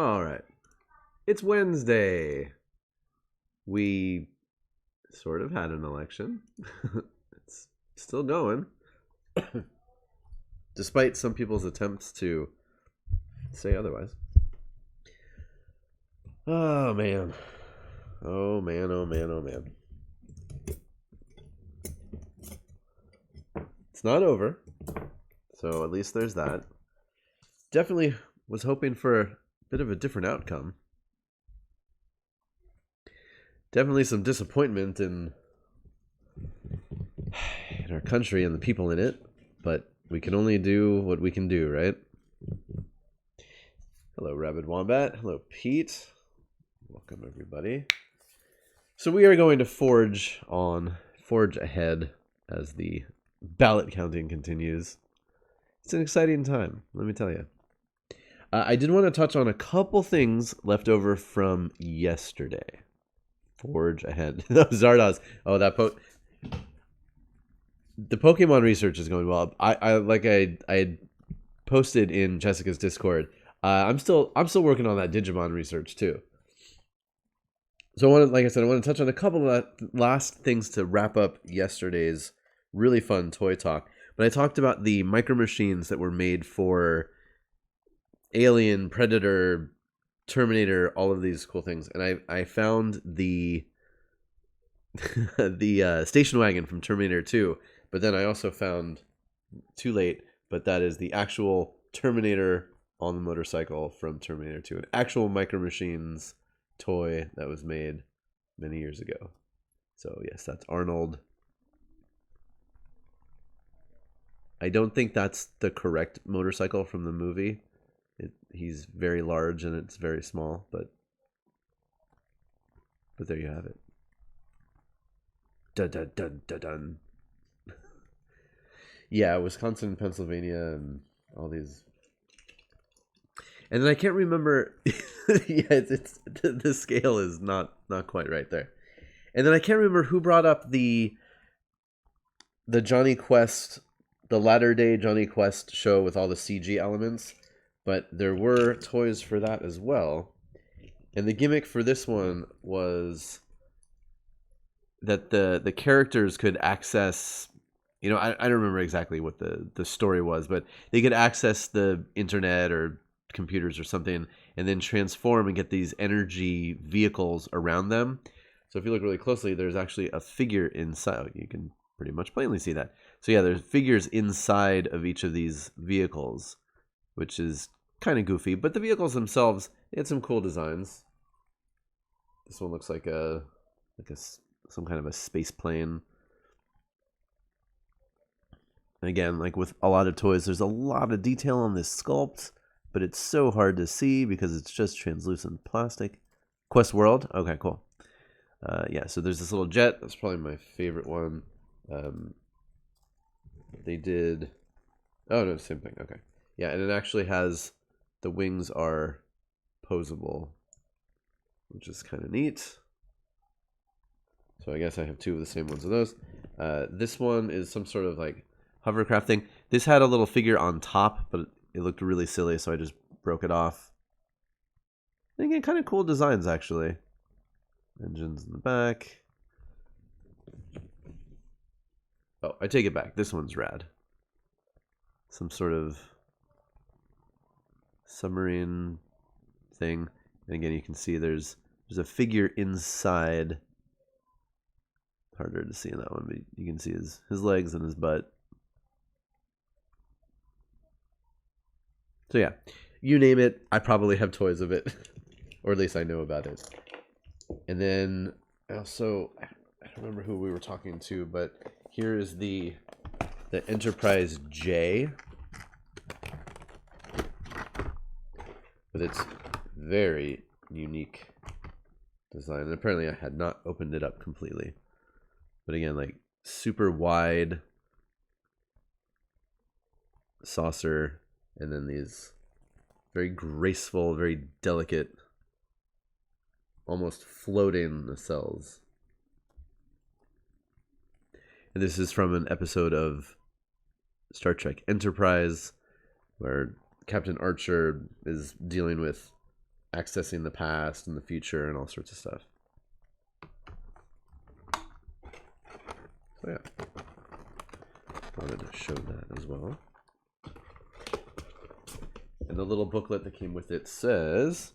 All right. It's Wednesday. We sort of had an election. It's still going. Despite some people's attempts to say otherwise. Oh, man. Oh, man, oh, man, oh, man. It's not over. So at least there's that. Definitely was hoping for a bit of a different outcome. Definitely some disappointment in our country and the people in it, but we can only do what we can do, right? Hello, Rabid Wombat. Hello, Pete. Welcome, everybody. So we are going to forge ahead as the ballot counting continues. It's an exciting time, let me tell you. I did want to touch on a couple things left over from yesterday. Forge ahead. Zardoz. Oh, the Pokemon research is going well. I had posted in Jessica's Discord. I'm still working on that Digimon research too. So I want to touch on a couple of last things to wrap up yesterday's really fun toy talk. But I talked about the micro machines that were made for Alien, Predator, Terminator, all of these cool things, and I found the the station wagon from Terminator 2, but then I also found, too late, but that is the actual Terminator on the motorcycle from Terminator 2, an actual Micro Machines toy that was made many years ago. So yes, that's Arnold. I don't think that's the correct motorcycle from the movie. He's very large and it's very small, but there you have it. Dun dun dun dun dun. Yeah, Wisconsin, Pennsylvania, and all these. And then I can't remember. Yeah, it's the scale is not quite right there. And then I can't remember who brought up the Johnny Quest, the latter day Johnny Quest show with all the CG elements. But there were toys for that as well. And the gimmick for this one was that the characters could access, I don't remember exactly what the story was, but they could access the internet or computers or something and then transform and get these energy vehicles around them. So if you look really closely, there's actually a figure inside. You can pretty much plainly see that. So yeah, there's figures inside of each of these vehicles, which is kind of goofy, but the vehicles themselves, they had some cool designs. This one looks like some kind of a space plane. Again, like with a lot of toys, there's a lot of detail on this sculpt, but it's so hard to see because it's just translucent plastic. Quest World? Okay, cool. Yeah, so there's this little jet. That's probably my favorite one. They did... Oh, no, same thing. Okay. Yeah, and it actually has... The wings are posable, which is kind of neat. So I guess I have two of the same ones of those. This one is some sort of like hovercraft thing. This had a little figure on top, but it looked really silly, so I just broke it off. And again, kind of cool designs, actually. Engines in the back. Oh, I take it back. This one's rad. Some sort of submarine thing. And again, you can see there's a figure inside. Harder to see in that one, but you can see his legs and his butt. So yeah, you name it, I probably have toys of it, or at least I know about it. And then also, I don't remember who we were talking to, but here is the Enterprise J with its very unique design. And apparently I had not opened it up completely. But again, like super wide saucer, and then these very graceful, very delicate, almost floating nacelles. And this is from an episode of Star Trek Enterprise, where Captain Archer is dealing with accessing the past and the future and all sorts of stuff. So yeah, wanted to show that as well. And the little booklet that came with it says,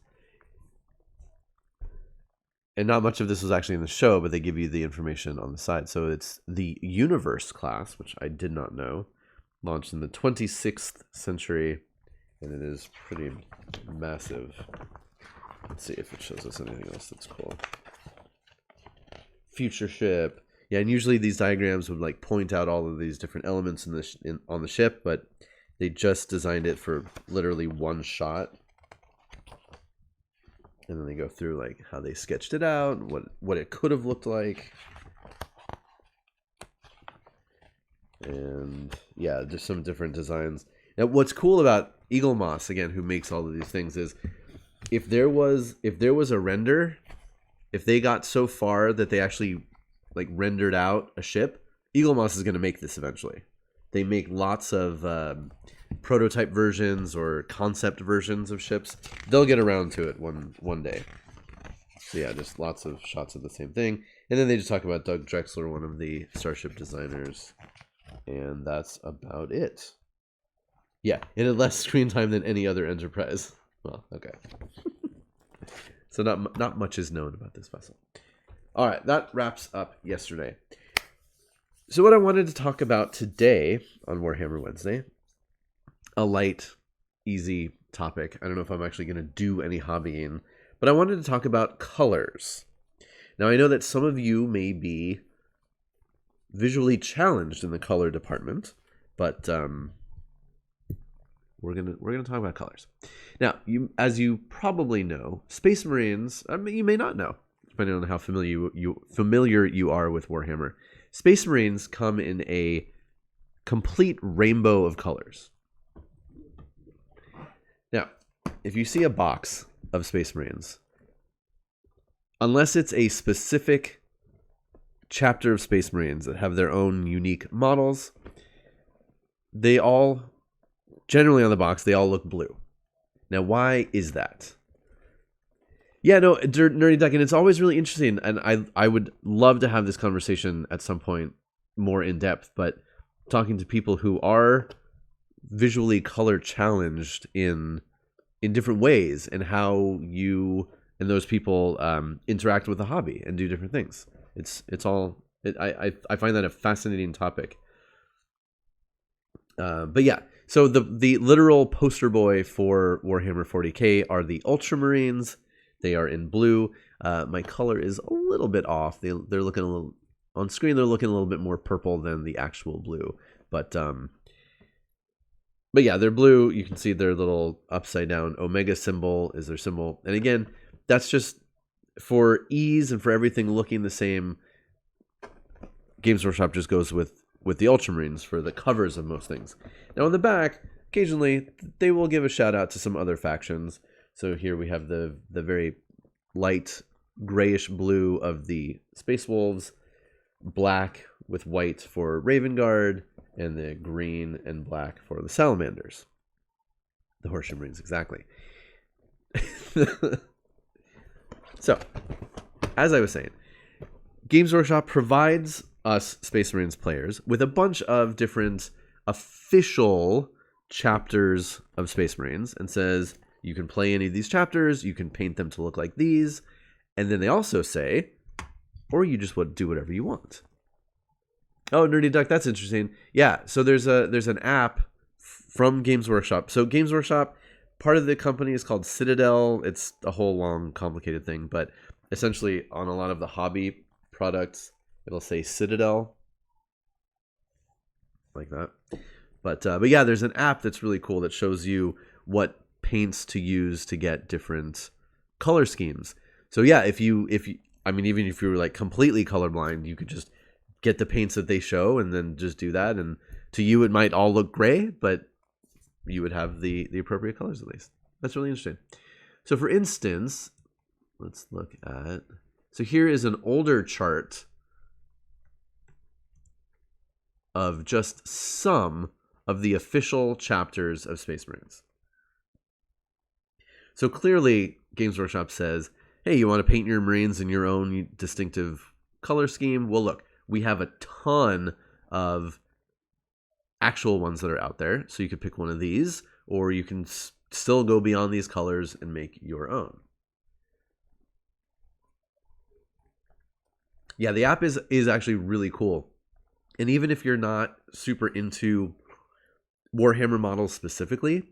and not much of this was actually in the show, but they give you the information on the side. So it's the Universe class, which I did not know, launched in the 26th century, and it is pretty massive. Let's see if it shows us anything else that's cool. Future ship. Yeah, and usually these diagrams would like point out all of these different elements on the ship, but they just designed it for literally one shot. And then they go through like how they sketched it out, what it could have looked like. And yeah, just some different designs. Now what's cool about Eagle Moss, again, who makes all of these things, is if there was a render, if they got so far that they actually like rendered out a ship, Eagle Moss is going to make this eventually. They make lots of prototype versions or concept versions of ships. They'll get around to it one day. So yeah, just lots of shots of the same thing. And then they just talk about Doug Drexler, one of the Starship designers. And that's about it. Yeah, it had less screen time than any other Enterprise. Well, okay. So not much is known about this vessel. All right, that wraps up yesterday. So what I wanted to talk about today on Warhammer Wednesday, a light, easy topic. I don't know if I'm actually going to do any hobbying, but I wanted to talk about colors. Now, I know that some of you may be visually challenged in the color department, but we're gonna talk about colors. Now, as you probably know, Space Marines. I mean, you may not know, depending on how familiar you are with Warhammer. Space Marines come in a complete rainbow of colors. Now, if you see a box of Space Marines, unless it's a specific chapter of Space Marines that have their own unique models, they all, generally on the box, they all look blue. Now, why is that? Yeah, no, Nerdy Duck, and it's always really interesting, and I would love to have this conversation at some point more in depth, but talking to people who are visually color challenged in different ways, and how you and those people interact with the hobby and do different things. I find that a fascinating topic. But yeah, so the literal poster boy for Warhammer 40K are the Ultramarines. They are in blue. My color is a little bit off. They're looking a little on screen. They're looking a little bit more purple than the actual blue. But yeah, they're blue. You can see their little upside down Omega symbol is their symbol. And again, that's just for ease and for everything looking the same. Games Workshop just goes with the Ultramarines for the covers of most things. Now on the back, occasionally they will give a shout out to some other factions. So here we have the very light grayish blue of the Space Wolves, black with white for Raven Guard, and the green and black for the Salamanders. The Horseshoe Marines, exactly. So, as I was saying, Games Workshop provides us Space Marines players with a bunch of different official chapters of Space Marines and says, you can play any of these chapters, you can paint them to look like these, and then they also say, or you just do whatever you want. Oh, Nerdy Duck, that's interesting. Yeah, so there's an app from Games Workshop. So Games Workshop, part of the company is called Citadel. It's a whole long, complicated thing, but essentially on a lot of the hobby products, it'll say Citadel, like that. But yeah, there's an app that's really cool that shows you what paints to use to get different color schemes. So yeah, even if you were like completely colorblind, you could just get the paints that they show and then just do that. And to you, it might all look gray, but you would have the appropriate colors at least. That's really interesting. So for instance, let's look at, so here is an older chart of just some of the official chapters of Space Marines. So clearly, Games Workshop says, hey, you want to paint your Marines in your own distinctive color scheme? Well, look, we have a ton of actual ones that are out there. So you could pick one of these, or you can still go beyond these colors and make your own. Yeah, the app is actually really cool. And even if you're not super into Warhammer models specifically,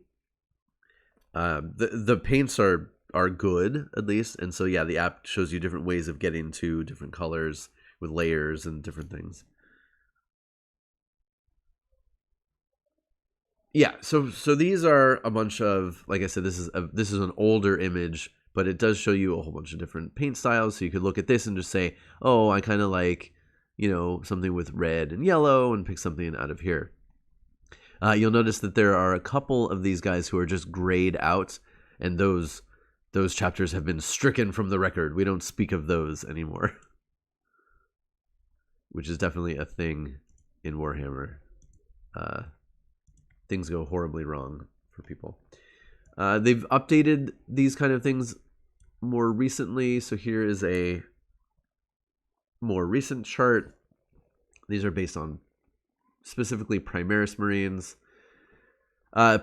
the paints are good, at least. And so, yeah, the app shows you different ways of getting to different colors with layers and different things. Yeah, so these are a bunch of, like I said, this is an older image, but it does show you a whole bunch of different paint styles. So you could look at this and just say, oh, I kind of like, something with red and yellow, and pick something out of here. You'll notice that there are a couple of these guys who are just grayed out, and those chapters have been stricken from the record. We don't speak of those anymore, which is definitely a thing in Warhammer. Things go horribly wrong for people. They've updated these kind of things more recently. So here is a more recent chart. These are based on specifically Primaris Marines.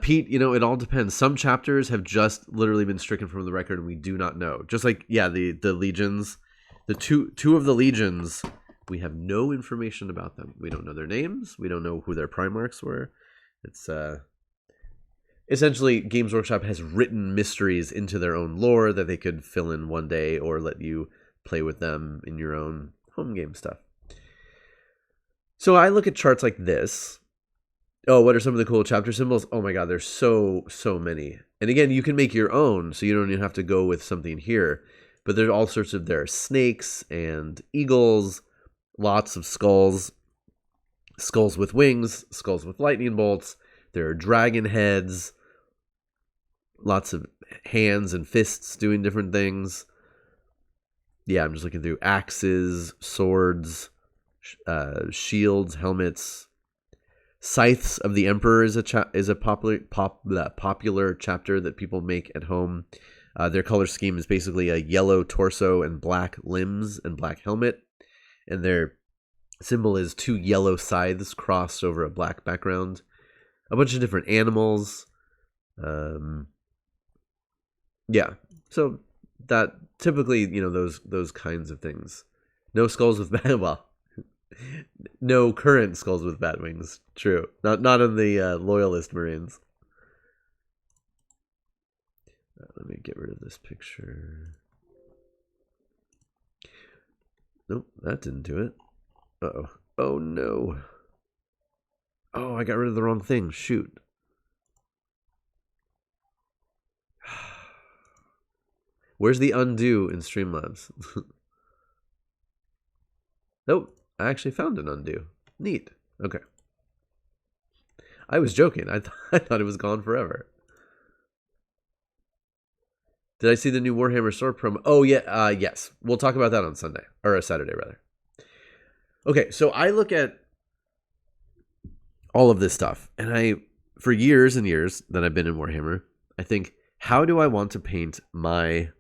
Pete, it all depends. Some chapters have just literally been stricken from the record, and we do not know. Just like, yeah, the legions, the two of the legions, we have no information about them. We don't know their names. We don't know who their Primarchs were. It's essentially Games Workshop has written mysteries into their own lore that they could fill in one day, or let you play with them in your own home game stuff. So I look at charts like this. Oh, what are some of the cool chapter symbols? Oh my god, there's so many. And again, you can make your own, so you don't even have to go with something here. But there's all sorts of, there are snakes and eagles, lots of skulls, skulls with wings, skulls with lightning bolts. There are dragon heads, lots of hands and fists doing different things. Yeah, I'm just looking through axes, swords, shields, helmets. Scythes of the Emperor is a popular chapter that people make at home. Their color scheme is basically a yellow torso and black limbs and black helmet, and their symbol is two yellow scythes crossed over a black background. A bunch of different animals. Yeah, so that typically, those kinds of things. No skulls with no current skulls with bat wings. True, not in the Loyalist Marines. Let me get rid of this picture. Nope, that didn't do it. Uh-oh. Oh no. Oh, I got rid of the wrong thing. Shoot. Where's the undo in Streamlabs? Nope, I actually found an undo. Neat. Okay. I was joking. I thought it was gone forever. Did I see the new Warhammer Sword promo? Oh, yeah. Yes. We'll talk about that on Sunday. Or Saturday, rather. Okay, so I look at all of this stuff, and for years and years that I've been in Warhammer, I think, how do I want to paint my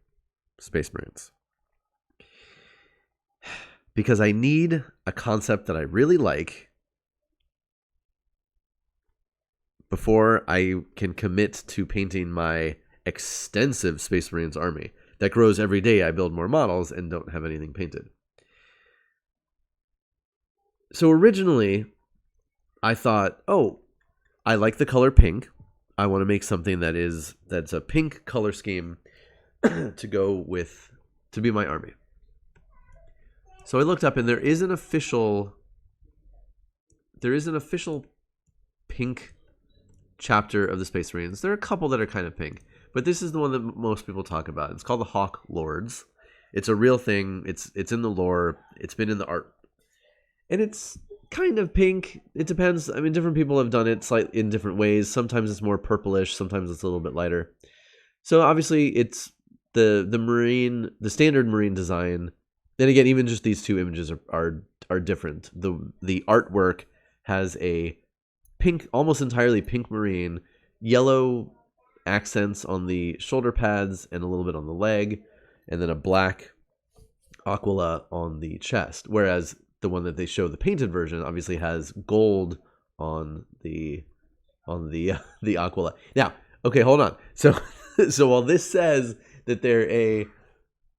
Space Marines? Because I need a concept that I really like before I can commit to painting my extensive Space Marines army that grows every day. I build more models and don't have anything painted. So originally, I thought, oh, I like the color pink. I want to make something that's a pink color scheme to be my army. So I looked up, and there is an official pink chapter of the Space Marines. There are a couple that are kind of pink, but this is the one that most people talk about. It's called the Hawk Lords. It's a real thing. It's in the lore. It's been in the art, and it's kind of pink. It depends. I mean, different people have done it slightly in different ways. Sometimes it's more purplish. Sometimes it's a little bit lighter. So obviously, it's the standard Marine design. Then again, even just these two images are different. The artwork has a pink, almost entirely pink Marine, yellow accents on the shoulder pads and a little bit on the leg, and then a black aquila on the chest. Whereas the one that they show, the painted version, obviously has gold on the the aquila. Now, okay, hold on. So so while this says that they're a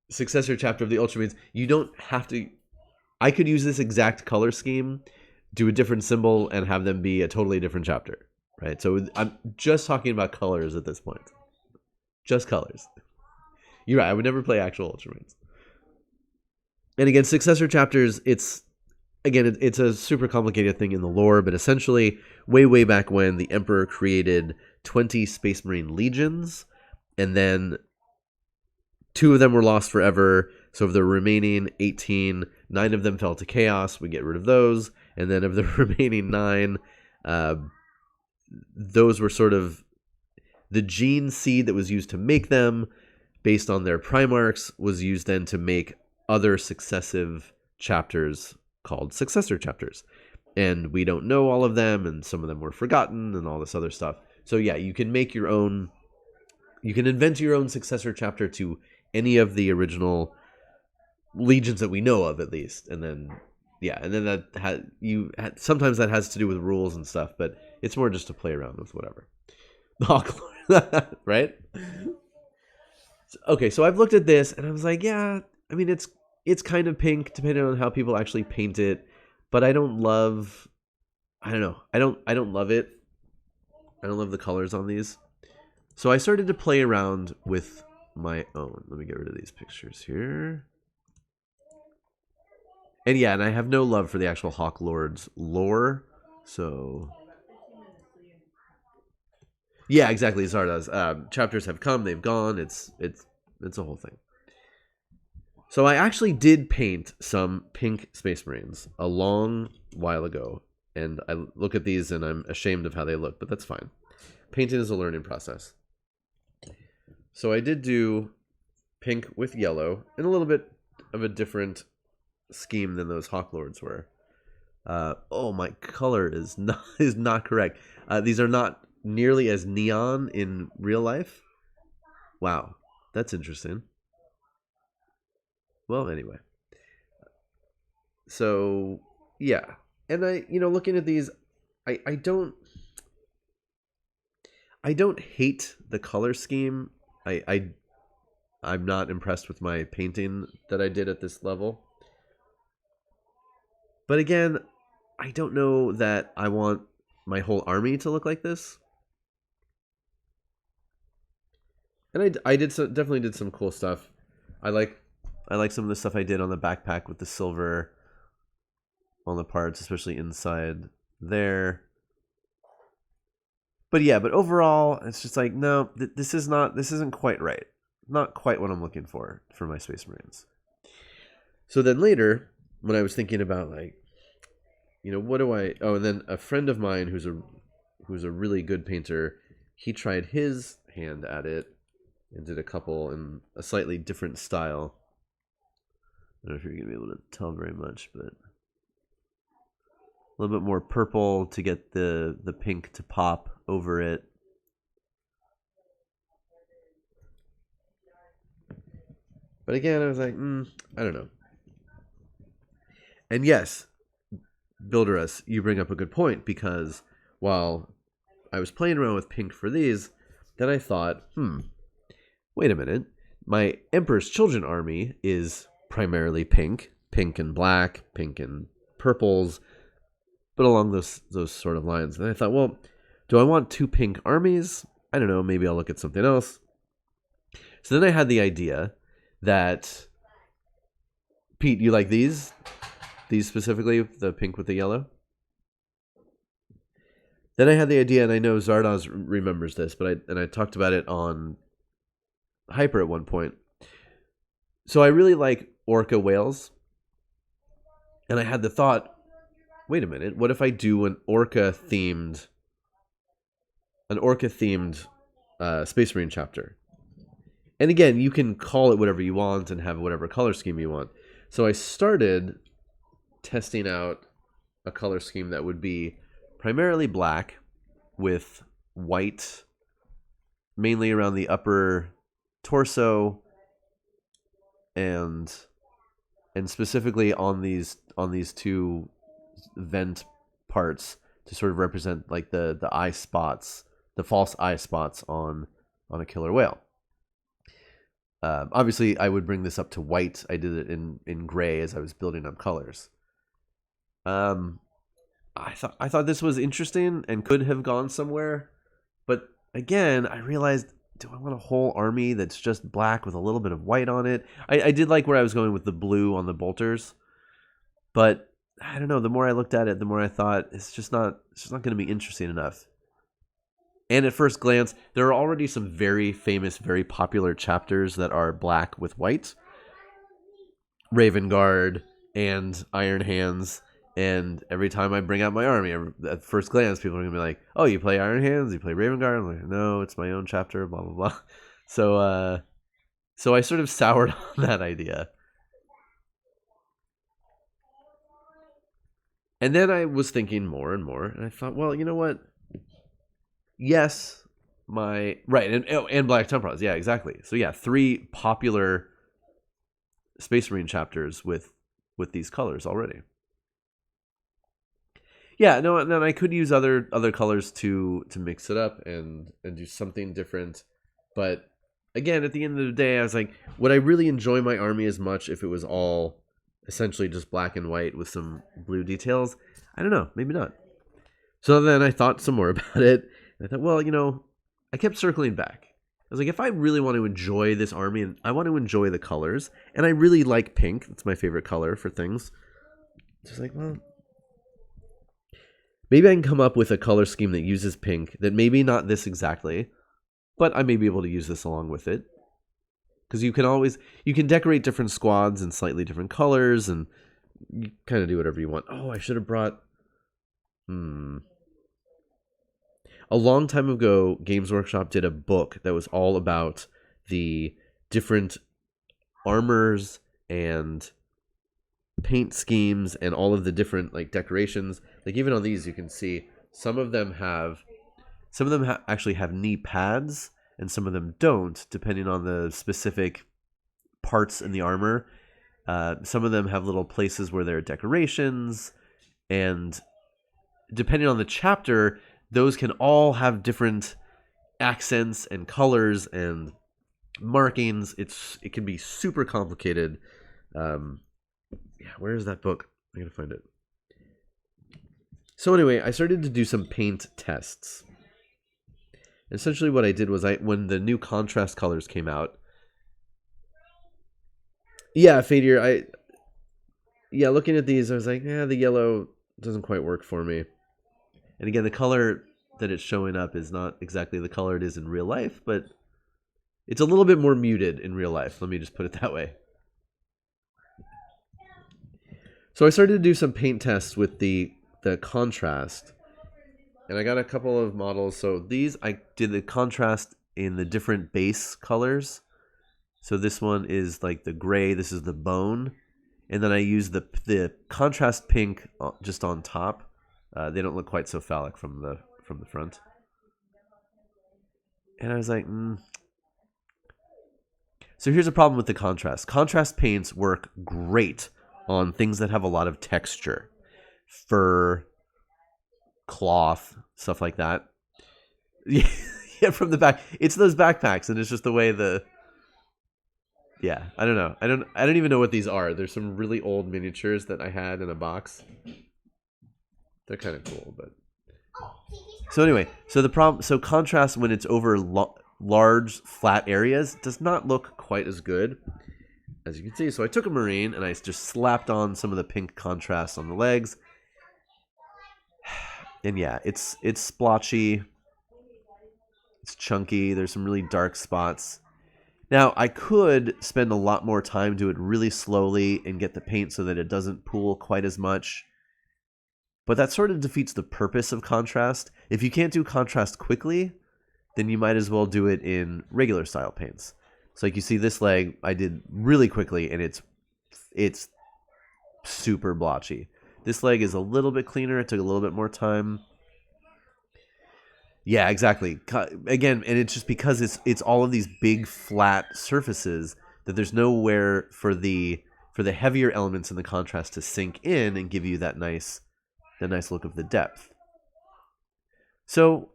successor chapter of the Ultramarines, you don't have to. I could use this exact color scheme, do a different symbol, and have them be a totally different chapter, right? So I'm just talking about colors at this point. Just colors. You're right, I would never play actual Ultramarines. And again, successor chapters, it's a super complicated thing in the lore, but essentially, way back when, the Emperor created 20 Space Marine legions, and then 2 of them were lost forever. So of the remaining 18, 9 of them fell to chaos. We get rid of those. And then of the remaining 9, those were sort of the gene seed that was used to make them, based on their Primarchs, was used then to make other successive chapters called successor chapters. And we don't know all of them, and some of them were forgotten, and all this other stuff. So yeah, you can make your own, you can invent your own successor chapter to any of the original legions that we know of, at least. And then that sometimes that has to do with rules and stuff, but it's more just to play around with whatever. Right? Okay, so I've looked at this and I was like, yeah, I mean it's kind of pink depending on how people actually paint it, but I don't love it. I don't love the colors on these. So I started to play around with my own. Let me get rid of these pictures here. And yeah, and I have no love for the actual Hawk Lord's lore. So yeah, exactly. Zardoz. Chapters have come, they've gone. It's a whole thing. So I actually did paint some pink Space Marines a long while ago, and I look at these and I'm ashamed of how they look, but that's fine. Painting is a learning process. So I did do pink with yellow, and a little bit of a different scheme than those Hawk Lords were. My color is not correct. These are not nearly as neon in real life. Wow, that's interesting. Well, anyway. So yeah, and I, looking at these, I don't hate the color scheme. I'm not impressed with my painting that I did at this level. But again, I don't know that I want my whole army to look like this. And I definitely did some cool stuff. I like some of the stuff I did on the backpack with the silver on the parts, especially inside there. But yeah, but overall, it's just like, no, this isn't quite right. Not quite what I'm looking for my Space Marines. So then later, when I was thinking about like, what do I? Oh, and then a friend of mine who's a really good painter, he tried his hand at it and did a couple in a slightly different style. I don't know if you're gonna be able to tell very much, but a little bit more purple to get the pink to pop over it. But again, I was like, I don't know. And yes, Builderus, you bring up a good point, because while I was playing around with pink for these, then I thought, wait a minute. My Emperor's Children army is primarily pink and black, pink and purples, but along those sort of lines. And I thought, well, do I want 2 pink armies? I don't know, maybe I'll look at something else. So then I had the idea that, Pete, you like these? These specifically, the pink with the yellow? Then I had the idea, and I know Zardoz remembers this, but I talked about it on Hyper at one point. So I really like orca whales, and I had the thought, wait a minute, what if I do an orca themed Space Marine chapter? And again, you can call it whatever you want and have whatever color scheme you want. So I started testing out a color scheme that would be primarily black with white mainly around the upper torso and specifically on these two vent parts to sort of represent like the eye spots, the false eye spots on a killer whale. Obviously, I would bring this up to white. I did it in gray as I was building up colors. I thought this was interesting and could have gone somewhere, but again, I realized, do I want a whole army that's just black with a little bit of white on it? I did like where I was going with the blue on the bolters, but I don't know. The more I looked at it, the more I thought it's just not going to be interesting enough. And at first glance, there are already some very famous, very popular chapters that are black with white. Raven Guard and Iron Hands. And every time I bring out my army, at first glance, people are going to be like, oh, you play Iron Hands? You play Raven Guard? I'm like, no, it's my own chapter, blah, blah, blah. So I sort of soured on that idea. And then I was thinking more and more, and I thought, well, you know what? Yes, and Black Templars, yeah, exactly. So yeah, 3 popular Space Marine chapters with these colors already. Yeah, no, and then I could use other colors to mix it up and do something different. But again, at the end of the day, I was like, would I really enjoy my army as much if it was all essentially just black and white with some blue details? I don't know, maybe not. So then I thought some more about it. And I thought, well, I kept circling back. I was like, if I really want to enjoy this army and I want to enjoy the colors, and I really like pink, it's my favorite color for things. Just like, well, maybe I can come up with a color scheme that uses pink that maybe not this exactly, but I may be able to use this along with it. Because you can decorate different squads in slightly different colors and you kind of do whatever you want. Oh, I should have brought... A long time ago, Games Workshop did a book that was all about the different armors and paint schemes and all of the different like decorations. Like even on these, you can see some of them actually have knee pads and some of them don't, depending on the specific parts in the armor. Some of them have little places where there are decorations, and depending on the chapter, those can all have different accents and colors and markings. It can be super complicated. Where is that book? I gotta find it. So anyway, I started to do some paint tests. Essentially what I did was when the new contrast colors came out. Yeah, Fadir, looking at these, I was like, the yellow doesn't quite work for me. And again, the color that it's showing up is not exactly the color it is in real life, but it's a little bit more muted in real life. Let me just put it that way. So I started to do some paint tests with the contrast. And I got a couple of models. So these, I did the contrast in the different base colors. So this one is like the gray. This is the bone. And then I used the contrast pink just on top. They don't look quite so phallic from the front. And I was like, So here's a problem with the contrast. Contrast paints work great on things that have a lot of texture. Fur, cloth, stuff like that. Yeah, from the back. It's those backpacks, and it's just the way I don't know. I don't even know what these are. There's some really old miniatures that I had in a box. They're kind of cool, but... So anyway, so contrast when it's over large, flat areas does not look quite as good, as you can see. So I took a Marine, and I just slapped on some of the pink contrast on the legs. And yeah, it's splotchy. It's chunky. There's some really dark spots. Now, I could spend a lot more time, do it really slowly, and get the paint so that it doesn't pool quite as much. But that sort of defeats the purpose of contrast. If you can't do contrast quickly, then you might as well do it in regular style paints. So like you see this leg, I did really quickly, and it's super blotchy. This leg is a little bit cleaner. It took a little bit more time. Yeah, exactly. Again, and it's just because it's all of these big flat surfaces that there's nowhere for the heavier elements in the contrast to sink in and give you that nice look of the depth. So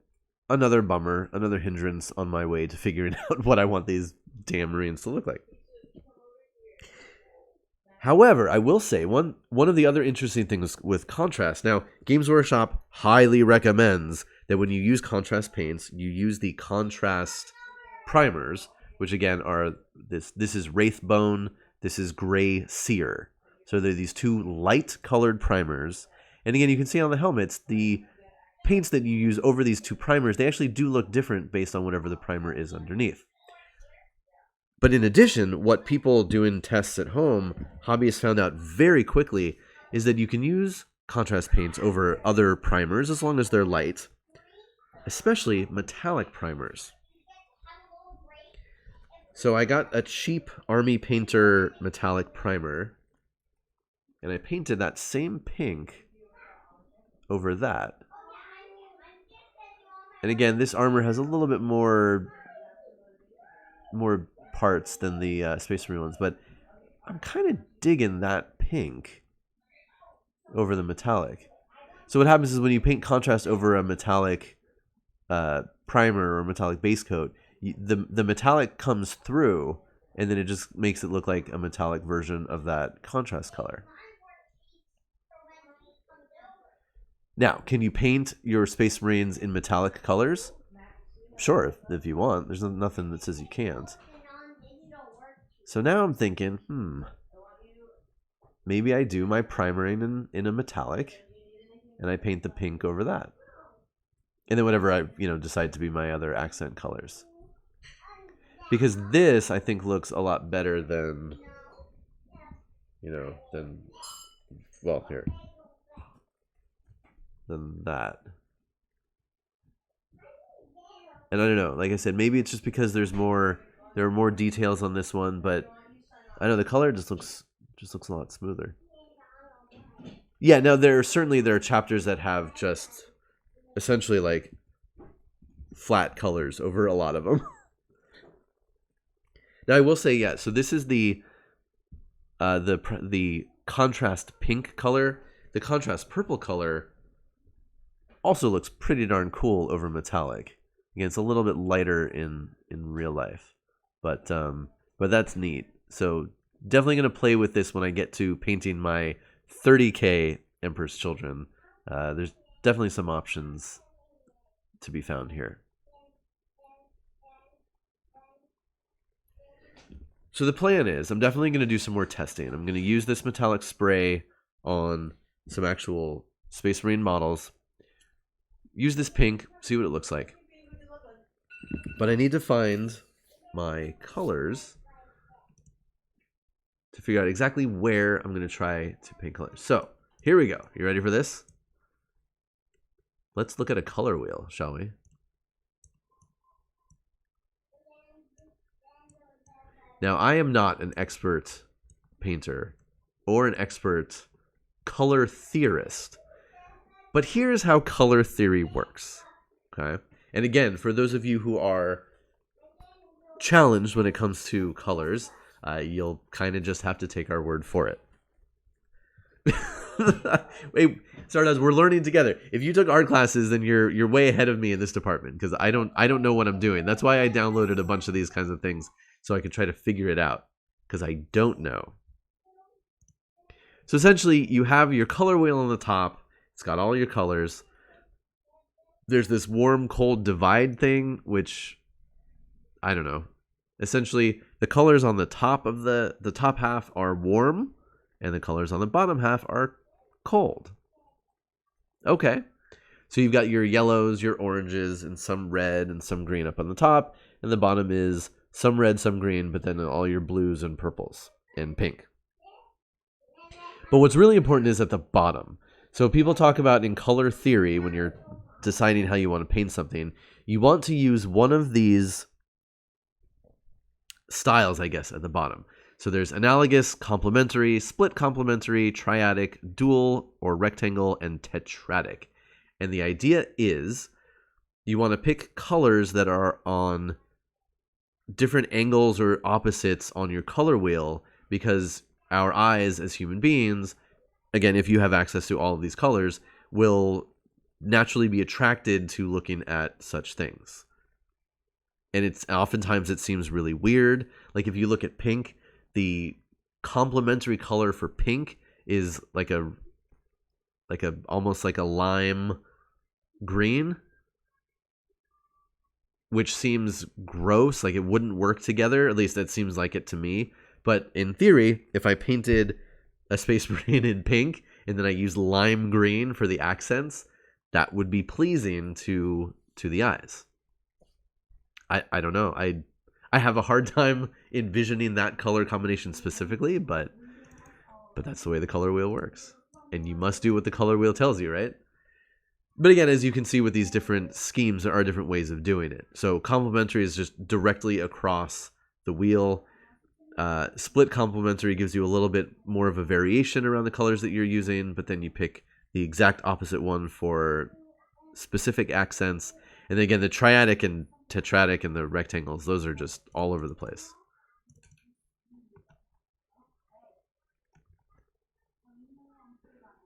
another bummer, another hindrance on my way to figuring out what I want these damn Marines to look like. However, I will say one of the other interesting things with contrast. Now, Games Workshop highly recommends that when you use contrast paints, you use the contrast primers, which again are this is Wraithbone, this is Gray Seer. So they're these two light colored primers. And again, you can see on the helmets, the paints that you use over these two primers, they actually do look different based on whatever the primer is underneath. But in addition, what people do in tests at home, hobbyists found out very quickly, is that you can use contrast paints over other primers as long as they're light, especially metallic primers. So I got a cheap Army Painter metallic primer, and I painted that same pink over that. And again, this armor has a little bit more parts than the Space Marine ones, but I'm kind of digging that pink over the metallic. So what happens is when you paint contrast over a metallic primer or metallic base coat, the metallic comes through, and then it just makes it look like a metallic version of that contrast color. Now, can you paint your Space Marines in metallic colors? Sure, if you want. There's nothing that says you can't. So now I'm thinking, maybe I do my primering in a metallic, and I paint the pink over that. And then whatever I decide to be my other accent colors. Because this, I think, looks a lot better than that. And I don't know, like I said, maybe it's just because there are more details on this one, but I know the color just looks a lot smoother. Yeah, now there are chapters that have just essentially like flat colors over a lot of them. Now I will say, yeah, so this is the contrast pink color. The contrast purple color also looks pretty darn cool over metallic. Again, it's a little bit lighter in real life, but that's neat. So definitely going to play with this when I get to painting my 30K Emperor's Children. There's definitely some options to be found here. So the plan is I'm definitely going to do some more testing. I'm going to use this metallic spray on some actual Space Marine models. Use this pink, see what it looks like. But I need to find my colors to figure out exactly where I'm going to try to paint colors. So here we go. You ready for this? Let's look at a color wheel, shall we? Now, I am not an expert painter or an expert color theorist, but here's how color theory works, okay? And again, for those of you who are challenged when it comes to colors, you'll kind of just have to take our word for it. Wait, Stardust, we're learning together. If you took art classes, then you're way ahead of me in this department because I don't know what I'm doing. That's why I downloaded a bunch of these kinds of things so I could try to figure it out because I don't know. So essentially, you have your color wheel on the top. It's got all your colors. There's this warm-cold divide thing, which I don't know. Essentially, the colors on the top of the top half are warm, and the colors on the bottom half are cold. Okay. So you've got your yellows, your oranges, and some red and some green up on the top, and the bottom is some red, some green, but then all your blues and purples and pink. But what's really important is at the bottom. So people talk about in color theory, when you're deciding how you want to paint something, you want to use one of these styles, I guess, at the bottom. So there's analogous, complementary, split complementary, triadic, dual or rectangle, and tetradic. And the idea is you want to pick colors that are on different angles or opposites on your color wheel, because our eyes as human beings, again, if you have access to all of these colors, will naturally be attracted to looking at such things. And it's oftentimes it seems really weird. Like if you look at pink, the complementary color for pink is like a almost like a lime green, which seems gross, like it wouldn't work together. At least that seems like it to me. But in theory, if I painted a Space Marine in pink and then I used lime green for the accents, that would be pleasing to the eyes. I don't know. I have a hard time envisioning that color combination specifically, but that's the way the color wheel works. And you must do what the color wheel tells you, right? But again, as you can see with these different schemes, there are different ways of doing it. So complementary is just directly across the wheel. Split complementary gives you a little bit more of a variation around the colors that you're using, but then you pick the exact opposite one for specific accents. And then again, the triadic and tetradic and the rectangles, those are just all over the place.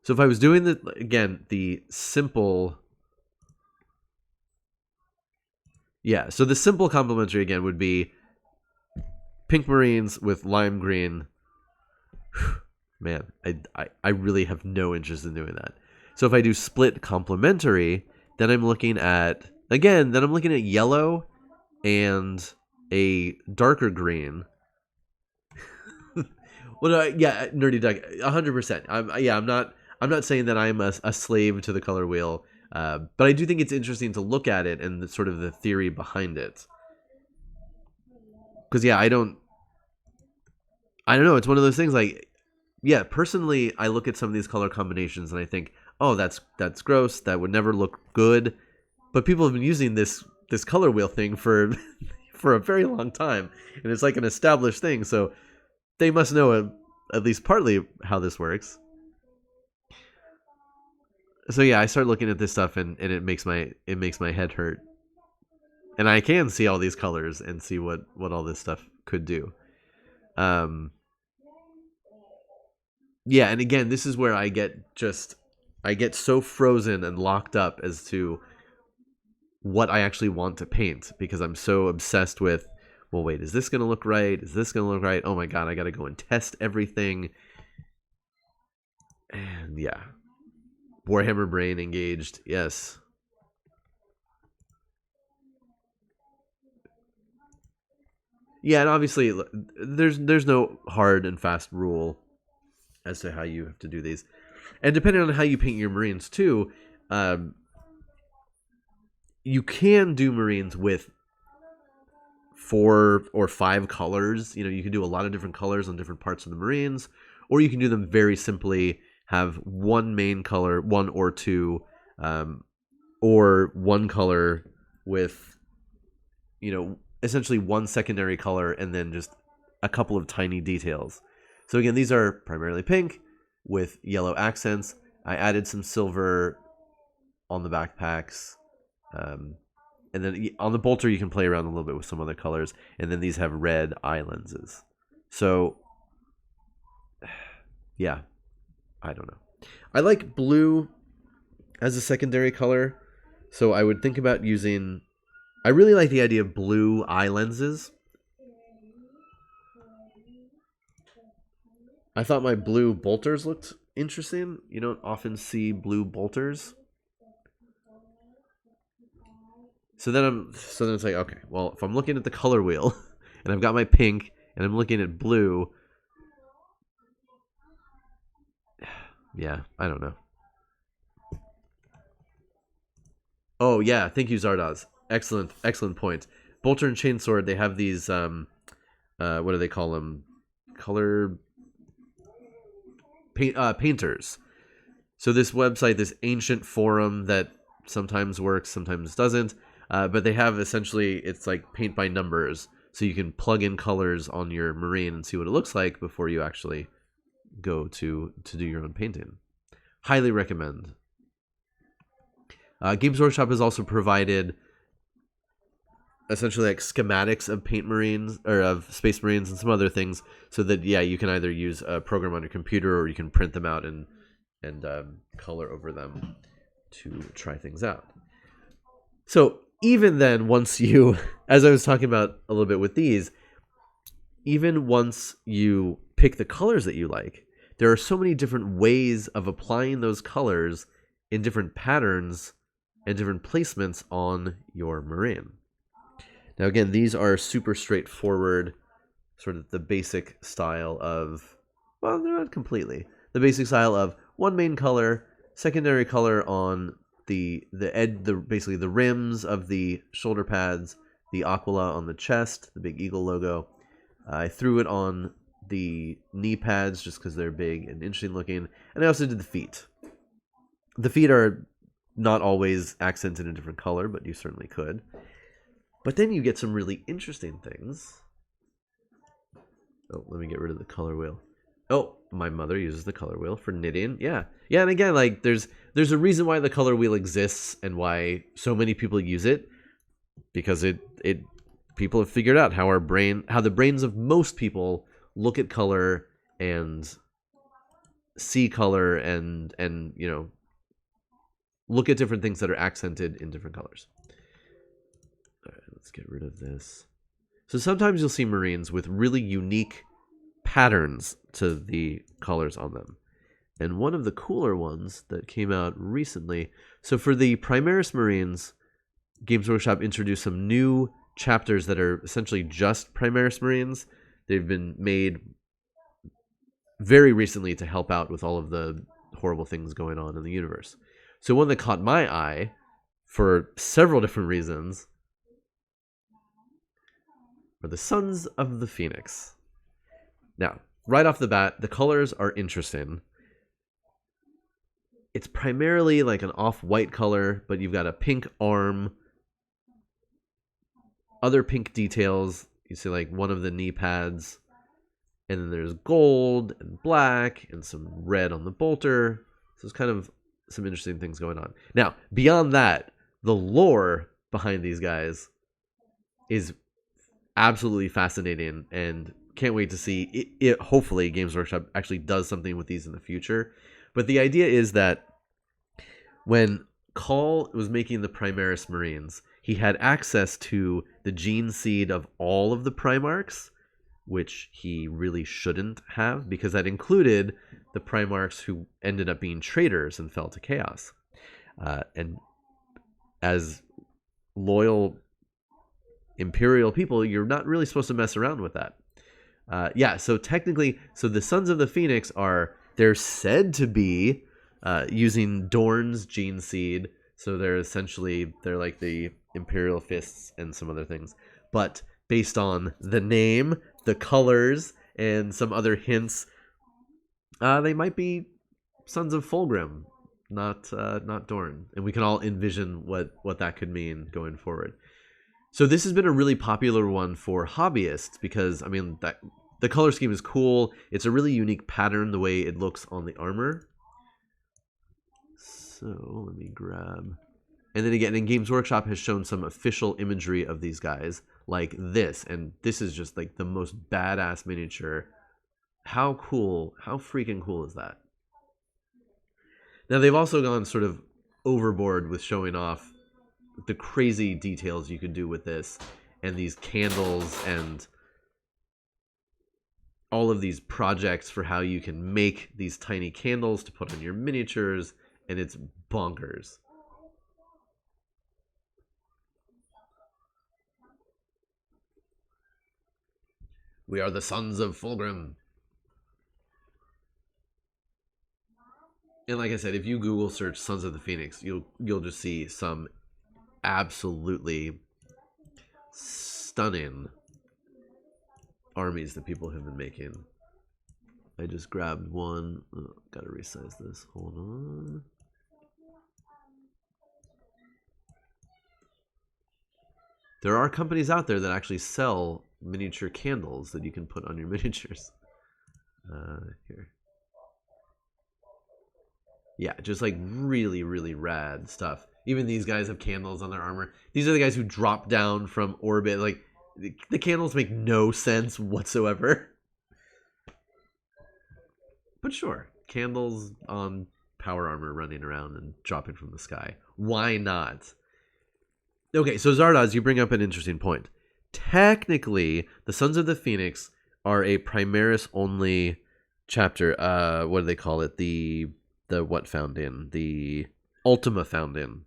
So if I was doing the simple, so the simple complementary again would be pink Marines with lime green. Man, I really have no interest in doing that. So if I do split complementary, then I'm looking at yellow and a darker green. Well, nerdy duck, 100%. I'm not saying that I'm a slave to the color wheel, but I do think it's interesting to look at it and sort of the theory behind it. Because I don't know. It's one of those things like, personally, I look at some of these color combinations and I think, oh, that's gross. That would never look good. But people have been using this color wheel thing for for a very long time, and it's like an established thing. So they must know at least partly how this works. So I start looking at this stuff and it makes my head hurt. And I can see all these colors and see what all this stuff could do. And again, this is where I get so frozen and locked up as to what I actually want to paint, because I'm so obsessed with, well, wait, is this going to look right? Is this going to look right? Oh my God, I got to go and test everything. And Warhammer brain engaged. Yes. And obviously there's no hard and fast rule as to how you have to do these. And depending on how you paint your Marines too, you can do Marines with 4 or 5 colors. You can do a lot of different colors on different parts of the Marines, or you can do them very simply, have one main color, 1 or 2, or one color with, essentially one secondary color and then just a couple of tiny details. So again, these are primarily pink with yellow accents. I added some silver on the backpacks. And then on the bolter, you can play around a little bit with some other colors. And then these have red eye lenses. So, I don't know. I like blue as a secondary color. So I would think about using... I really like the idea of blue eye lenses. I thought my blue bolters looked interesting. You don't often see blue bolters. So then it's like, okay, well, if I'm looking at the color wheel and I've got my pink and I'm looking at blue, I don't know. Oh yeah, thank you, Zardoz. Excellent point. Bolter and Chainsword, they have these what do they call them? Color painters. So this website, this ancient forum that sometimes works, sometimes doesn't. But they have essentially, it's like paint by numbers. So you can plug in colors on your Marine and see what it looks like before you actually go to do your own painting. Highly recommend. Games Workshop has also provided essentially like schematics of paint marines or of space marines and some other things, so that you can either use a program on your computer or you can print them out and color over them to try things out. So even then, once you, as I was talking about a little bit with these, even once you pick the colors that you like, there are so many different ways of applying those colors in different patterns and different placements on your Marine. Now again, these are super straightforward, sort of the basic style of, well, they're not completely. The basic style of one main color, secondary color on basically the rims of the shoulder pads, the Aquila on the chest, the big eagle logo. I threw it on the knee pads just because they're big and interesting looking, and I also did the feet. The feet are not always accented in a different color, but you certainly could. But then you get some really interesting things. Oh, let me get rid of the color wheel. Oh, my mother uses the color wheel for knitting. Yeah, and again, like there's a reason why the color wheel exists and why so many people use it, because people have figured out how the brains of most people look at color and see color and look at different things that are accented in different colors. All right, let's get rid of this. So sometimes you'll see Marines with really unique patterns to the colors on them. And one of the cooler ones that came out recently, so for the Primaris Marines, Games Workshop introduced some new chapters that are essentially just Primaris Marines. They've been made very recently to help out with all of the horrible things going on in the universe. So one that caught my eye for several different reasons are the Sons of the Phoenix. Now, right off the bat, the colors are interesting. It's primarily like an off-white color, but you've got a pink arm, other pink details. You see like one of the knee pads, and then there's gold and black and some red on the bolter. So it's kind of some interesting things going on. Now, beyond that, the lore behind these guys is absolutely fascinating, and can't wait to see it. Hopefully Games Workshop actually does something with these in the future. But the idea is that when Call was making the Primaris Marines, he had access to the gene seed of all of the Primarchs, which he really shouldn't have, because that included the Primarchs who ended up being traitors and fell to chaos. And as loyal Imperial people, you're not really supposed to mess around with that. So technically, the Sons of the Phoenix they're said to be using Dorn's gene seed, so they're like the Imperial Fists and some other things. But based on the name, the colors, and some other hints, they might be Sons of Fulgrim, not Dorn. And we can all envision what that could mean going forward. So this has been a really popular one for hobbyists because, I mean, the color scheme is cool. It's a really unique pattern, the way it looks on the armor. So let me grab... And then again, Games Workshop has shown some official imagery of these guys, like this. And this is just like the most badass miniature. How cool, how freaking cool is that? Now, they've also gone sort of overboard with showing off the crazy details you could do with this, and these candles, and all of these projects for how you can make these tiny candles to put on your miniatures, and it's bonkers. We are the Sons of Fulgrim. And like I said, if you Google search Sons of the Phoenix, you'll just see some absolutely stunning armies that people have been making. I just grabbed one. Oh, gotta resize this. Hold on. There are companies out there that actually sell miniature candles that you can put on your miniatures. Here. Yeah, just like really, really rad stuff. Even these guys have candles on their armor. These are the guys who drop down from orbit. Like, the candles make no sense whatsoever. But sure, candles on power armor running around and dropping from the sky. Why not? Okay, so Zardoz, you bring up an interesting point. Technically, the Sons of the Phoenix are a Primaris only chapter. What do they call it? The what founding? The Ultima founding.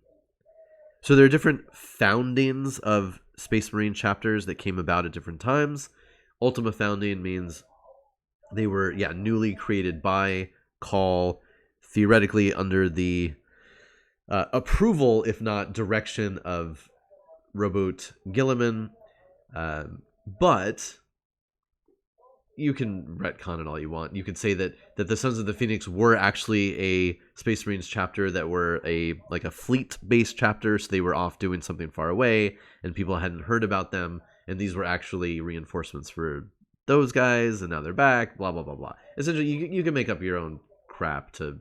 So there are different foundings of Space Marine chapters that came about at different times. Ultima founding means they were, newly created by Call, theoretically under the approval, if not direction, of Robot Gilliman. But you can retcon it all you want. You could say that the Sons of the Phoenix were actually a Space Marines chapter that were a fleet-based chapter, so they were off doing something far away, and people hadn't heard about them, and these were actually reinforcements for those guys, and now they're back, blah, blah, blah, blah. Essentially, you can make up your own crap to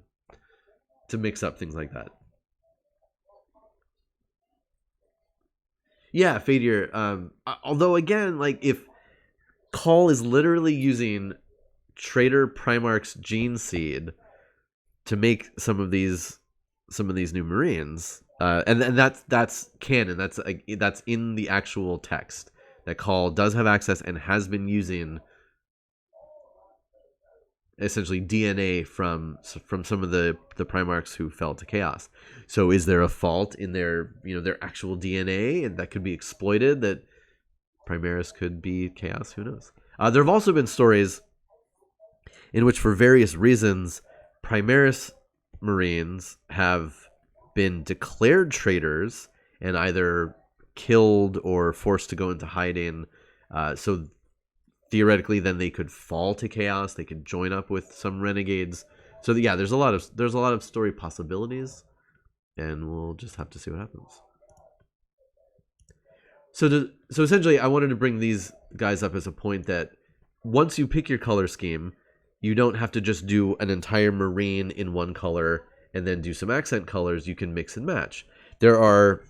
mix up things like that. Yeah, Fadir. Although, again, if Call is literally using Trader Primarch's gene seed to make some of these new Marines, and that's canon. That's in the actual text that Call does have access and has been using essentially DNA from some of the Primarchs who fell to chaos. So is there a fault in their actual DNA, and that could be exploited? That Primaris could be chaos. Who knows? There have also been stories in which, for various reasons, Primaris Marines have been declared traitors and either killed or forced to go into hiding. So theoretically, then they could fall to chaos. They could join up with some renegades. So yeah, there's a lot of story possibilities, and we'll just have to see what happens. So essentially, I wanted to bring these guys up as a point that once you pick your color scheme, you don't have to just do an entire Marine in one color and then do some accent colors. You can mix and match. There are...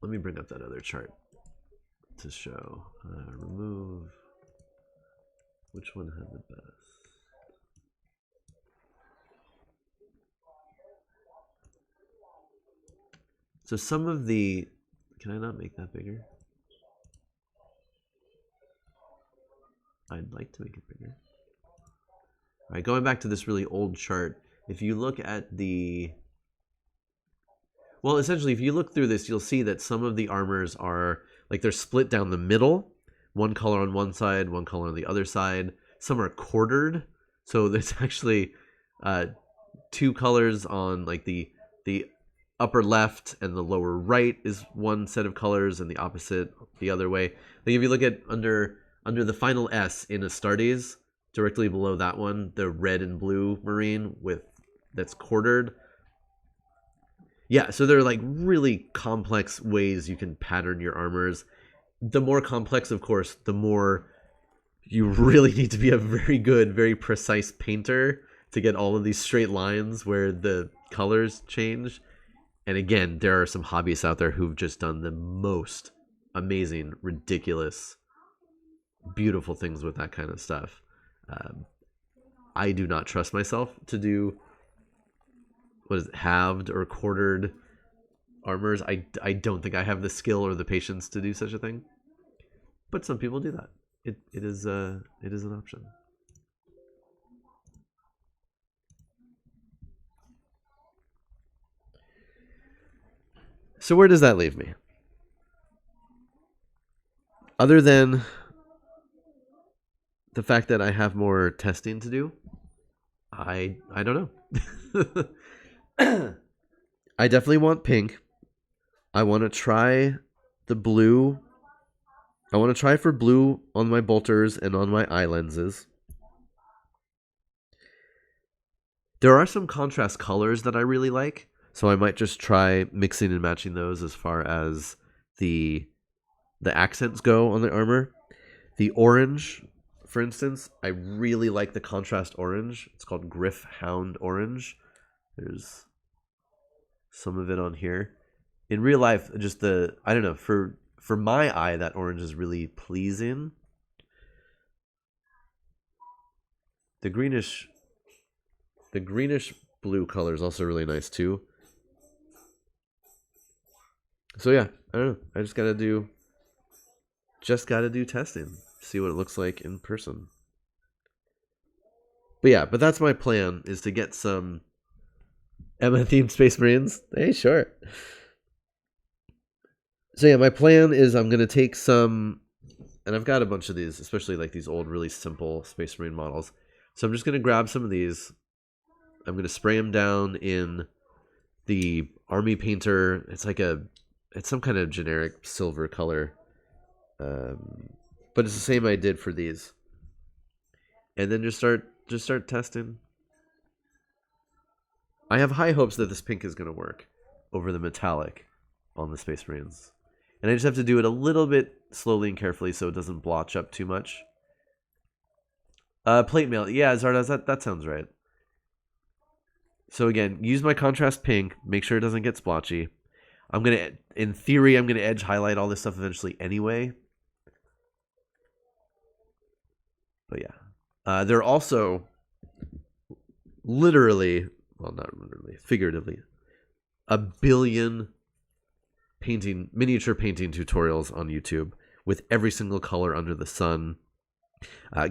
Let me bring up that other chart to show. Remove... Which one had the best? So some of the... Can I not make that bigger? I'd like to make it bigger. All right, going back to this really old chart, if you look at the... Well, essentially, if you look through this, you'll see that some of the armors are, they're split down the middle. One color on one side, one color on the other side. Some are quartered. So there's actually two colors on, the upper left and the lower right is one set of colors, and the opposite the other way. If you look at under the final S in Astartes, directly below that one, the red and blue Marine that's quartered. Yeah, so there are really complex ways you can pattern your armors. The more complex, of course, the more you really need to be a very good, very precise painter to get all of these straight lines where the colors change. And again, there are some hobbyists out there who've just done the most amazing, ridiculous, beautiful things with that kind of stuff. I do not trust myself to do halved or quartered armors. I don't think I have the skill or the patience to do such a thing. But some people do that. It is an option. So where does that leave me? Other than the fact that I have more testing to do, I don't know. I definitely want pink. I want to try the blue. I want to try for blue on my bolters and on my eye lenses. There are some contrast colors that I really like, so I might just try mixing and matching those as far as the accents go on the armor. The orange, for instance, I really like the contrast orange. It's called Griff Hound Orange. There's some of it on here. In real life, just I don't know, for my eye, that orange is really pleasing. The greenish blue color is also really nice too. So yeah, I don't know. I just gotta do testing, see what it looks like in person. But yeah, that's my plan, is to get some Emma themed Space Marines. Hey, sure. So yeah, my plan is I'm gonna take some, and I've got a bunch of these, especially like these old, really simple Space Marine models. So I'm just gonna grab some of these. I'm gonna spray them down in the Army Painter. It's some kind of generic silver color, but it's the same I did for these. And then just start testing. I have high hopes that this pink is gonna work over the metallic on the Space Marines. And I just have to do it a little bit slowly and carefully so it doesn't blotch up too much. Plate mail. Yeah, Zardoz, that sounds right. So again, use my contrast pink. Make sure it doesn't get splotchy. In theory, I'm going to edge highlight all this stuff eventually anyway. But yeah. There are also literally, well, not literally, figuratively, a billion miniature painting tutorials on YouTube with every single color under the sun.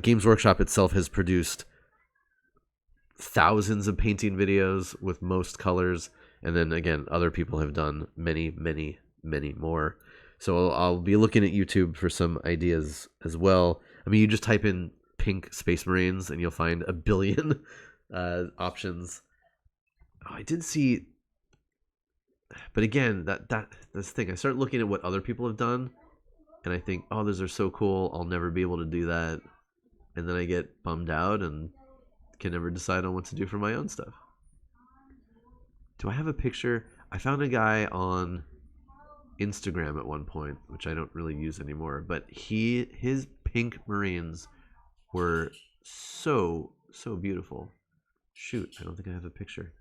Games Workshop itself has produced thousands of painting videos with most colors, and then again, other people have done many, many, many more. So I'll be looking at YouTube for some ideas as well. I mean, you just type in pink Space Marines and you'll find a billion options. Oh, I did see, but again, that's the thing. I start looking at what other people have done, and I think, oh, those are so cool. I'll never be able to do that. And then I get bummed out and can never decide on what to do for my own stuff. Do I have a picture? I found a guy on Instagram at one point, which I don't really use anymore, but his pink Marines were so beautiful. Shoot, I don't think I have a picture.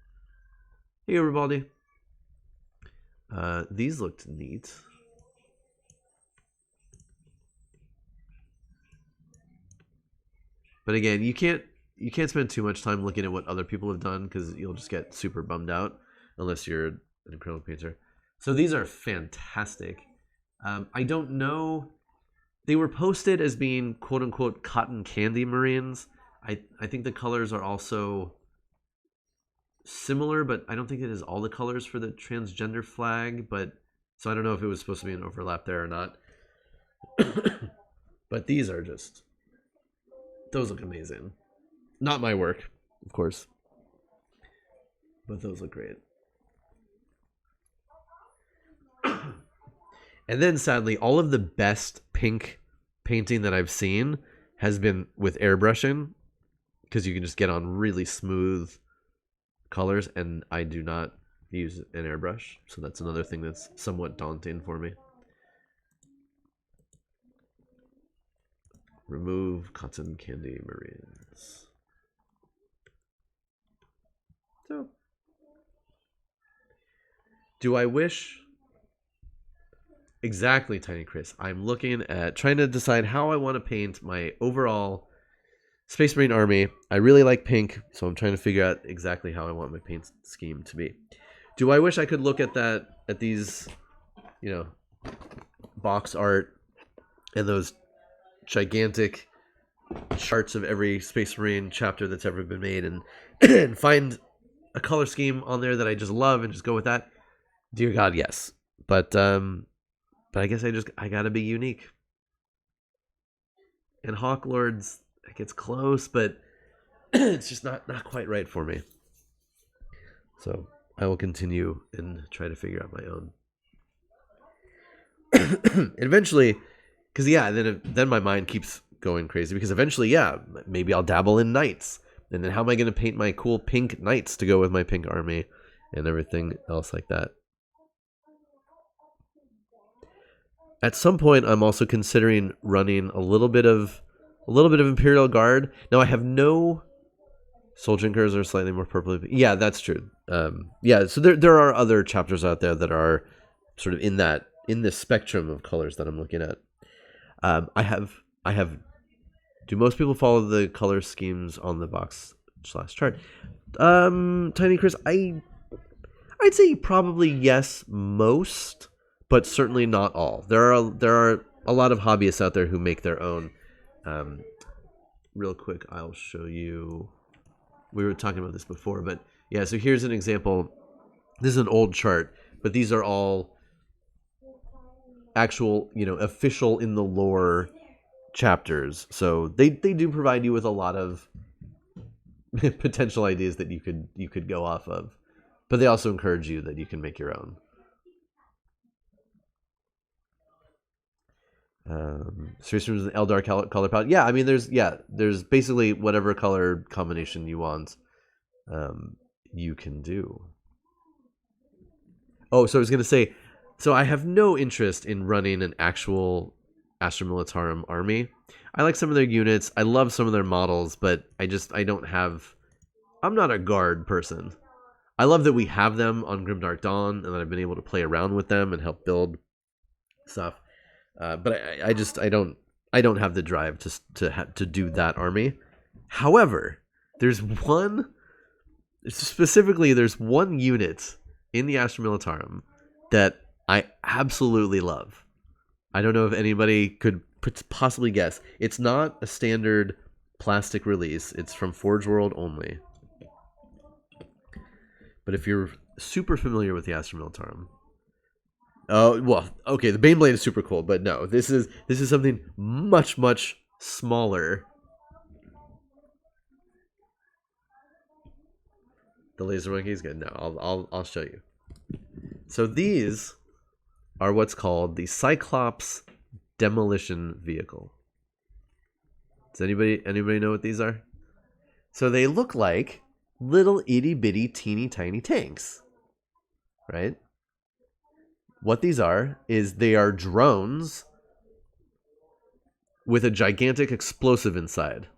Hey, everybody. These looked neat. But again, you can't spend too much time looking at what other people have done, because you'll just get super bummed out unless you're an acrylic painter. So these are fantastic. I don't know. They were posted as being quote unquote cotton candy Marines. I think the colors are also similar, but I don't think it is all the colors for the transgender flag. But so I don't know if it was supposed to be an overlap there or not. But these are just, those look amazing. Not my work, of course, but those look great. And then sadly, all of the best pink painting that I've seen has been with airbrushing, because you can just get on really smooth colors, and I do not use an airbrush, so that's another thing that's somewhat daunting for me. Remove cotton candy Marines. So, do I wish? Exactly, Tiny Chris. I'm looking at trying to decide how I want to paint my overall Space Marine army. I really like pink, so I'm trying to figure out exactly how I want my paint scheme to be. Do I wish I could look at these, box art and those gigantic charts of every Space Marine chapter that's ever been made, and find a color scheme on there that I just love and just go with that? Dear God, yes. But I guess I gotta be unique. And Hawk Lords, it gets close, but it's just not quite right for me. So I will continue and try to figure out my own. And eventually, because then my mind keeps going crazy, because eventually, maybe I'll dabble in knights. And then how am I going to paint my cool pink knights to go with my pink army and everything else like that? At some point, I'm also considering running a little bit of Imperial Guard. Now, I have no Soul Drinkers are slightly more purple. Yeah, that's true. yeah, so there are other chapters out there that are sort of in this spectrum of colors that I'm looking at. I have. Do most people follow the color schemes on the box/chart? Tiny Chris, I'd say probably yes, most, but certainly not all. There are a lot of hobbyists out there who make their own. Real quick, I'll show you. We were talking about this before, but yeah. So here's an example. This is an old chart, but these are all actual, official in the lore chapters. So they do provide you with a lot of potential ideas that you could go off of, but they also encourage you that you can make your own. Space Rooms and Eldar color palette. Yeah, I mean, there's basically whatever color combination you want, you can do. Oh, so I was gonna say, so I have no interest in running an actual Astra Militarum army. I like some of their units. I love some of their models, but I'm not a guard person. I love that we have them on Grimdark Dawn, and that I've been able to play around with them and help build stuff. But I don't have the drive to do that army. However, there's one unit in the Astra Militarum that I absolutely love. I don't know if anybody could possibly guess. It's not a standard plastic release. It's from Forge World only. But if you're super familiar with the Astra Militarum, oh well, okay. The Baneblade is super cool, but no, this is something much smaller. The laser monkey is good. No, I'll show you. So these are what's called the Cyclops Demolition Vehicle. Does anybody know what these are? So they look like little itty bitty teeny tiny tanks, right? What these are is they are drones with a gigantic explosive inside.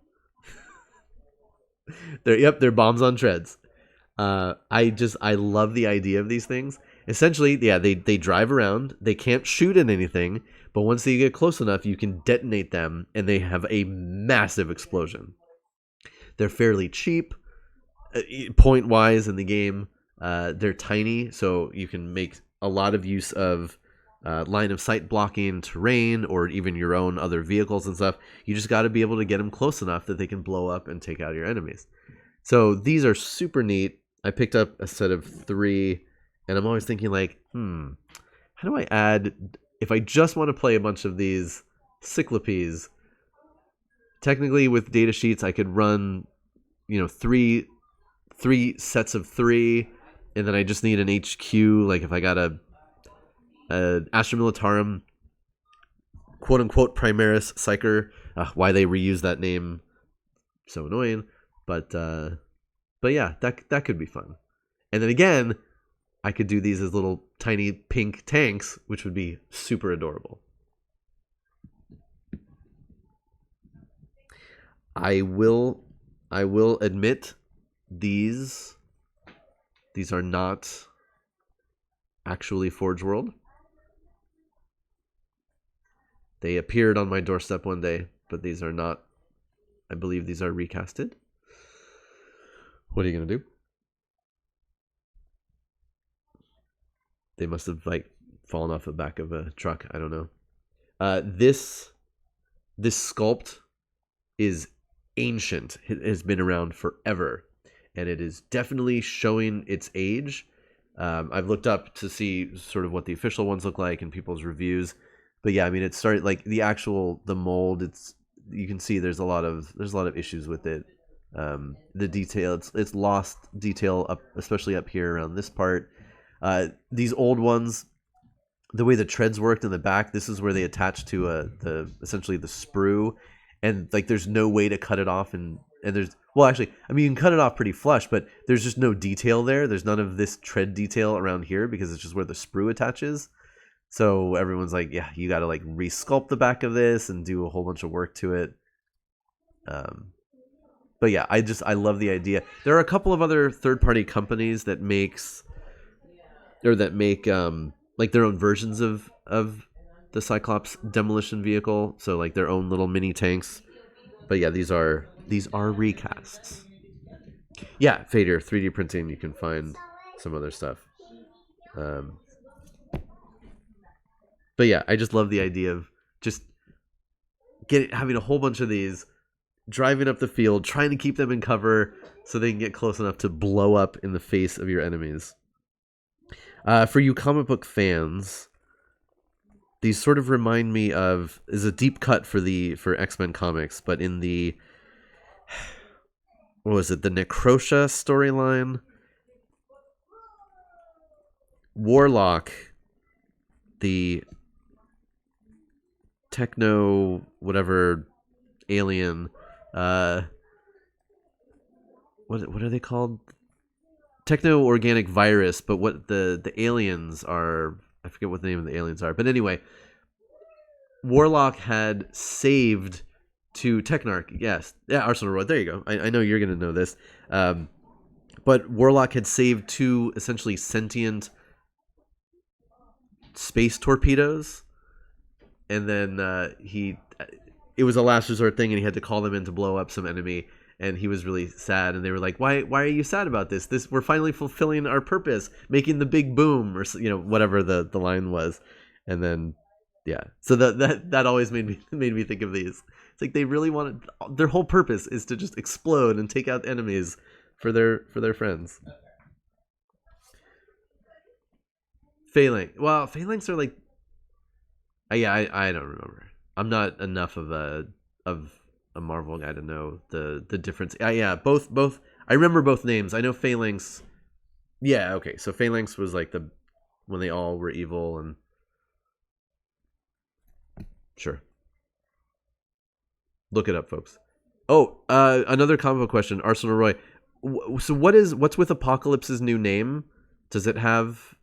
They're bombs on treads. I love the idea of these things. Essentially, yeah, they drive around. They can't shoot at anything, but once they get close enough, you can detonate them, and they have a massive explosion. They're fairly cheap, point-wise in the game. They're tiny, so you can make a lot of use of line of sight blocking terrain, or even your own other vehicles and stuff. You just got to be able to get them close enough that they can blow up and take out your enemies. So these are super neat. I picked up a set of 3, and I'm always thinking like, how do I add, if I just want to play a bunch of these Cyclopes, technically with data sheets I could run, 3 sets of 3, and then I just need an HQ. Like if I got a Astra Militarum quote unquote Primaris Psyker, why they reuse that name, so annoying. But yeah, that could be fun. And then again, I could do these as little tiny pink tanks, which would be super adorable. I will admit these are not actually Forge World. They appeared on my doorstep one day, but these are not. I believe these are recasted. What are you going to do? They must have fallen off the back of a truck. I don't know. This sculpt is ancient. It has been around forever, and it is definitely showing its age. I've looked up to see sort of what the official ones look like and people's reviews, but yeah, I mean, it started the mold. You can see there's a lot of issues with it. The detail, it's lost detail up, especially up here around this part. These old ones, the way the treads worked in the back, this is where they attach to essentially the sprue, and there's no way to cut it off, and there's, well, actually, I mean, you can cut it off pretty flush, but there's just no detail there. There's none of this tread detail around here because it's just where the sprue attaches. So everyone's like, yeah, you got to resculpt the back of this and do a whole bunch of work to it. But yeah, I love the idea. There are a couple of other third-party companies that make like their own versions of the Cyclops demolition vehicle, so like their own little mini tanks. But yeah, these are recasts. Yeah, Fader 3D printing. You can find some other stuff. But yeah, I just love the idea of just having a whole bunch of these, driving up the field, trying to keep them in cover so they can get close enough to blow up in the face of your enemies. For you comic book fans, these sort of remind me of, is a deep cut for X-Men comics, but in the, what was it, the Necrosha storyline? Warlock, the techno whatever alien, what are they called? Techno organic virus, but what the aliens are, I forget what the name of the aliens are. But anyway, Warlock had saved to Technarch. Yes, yeah, Arsenal Road. There you go. I know you're gonna know this. But Warlock had saved two essentially sentient space torpedoes, and then it was a last resort thing, and he had to call them in to blow up some enemy, and he was really sad, and they were like, why are you sad about this? We're finally fulfilling our purpose, making the big boom, or whatever the line was. And then yeah, so that always made me think of these. It's like they really wanted, their whole purpose is to just explode and take out enemies for their friends. Phalanx are like, yeah, I don't remember. I'm not enough of a Marvel guy to know the difference. Yeah, both. I remember both names. I know Phalanx. Yeah, okay. So Phalanx was like when they all were evil, and sure. Look it up, folks. Oh, another comic book question, Arsenal Roy. So what's with Apocalypse's new name? Does it have?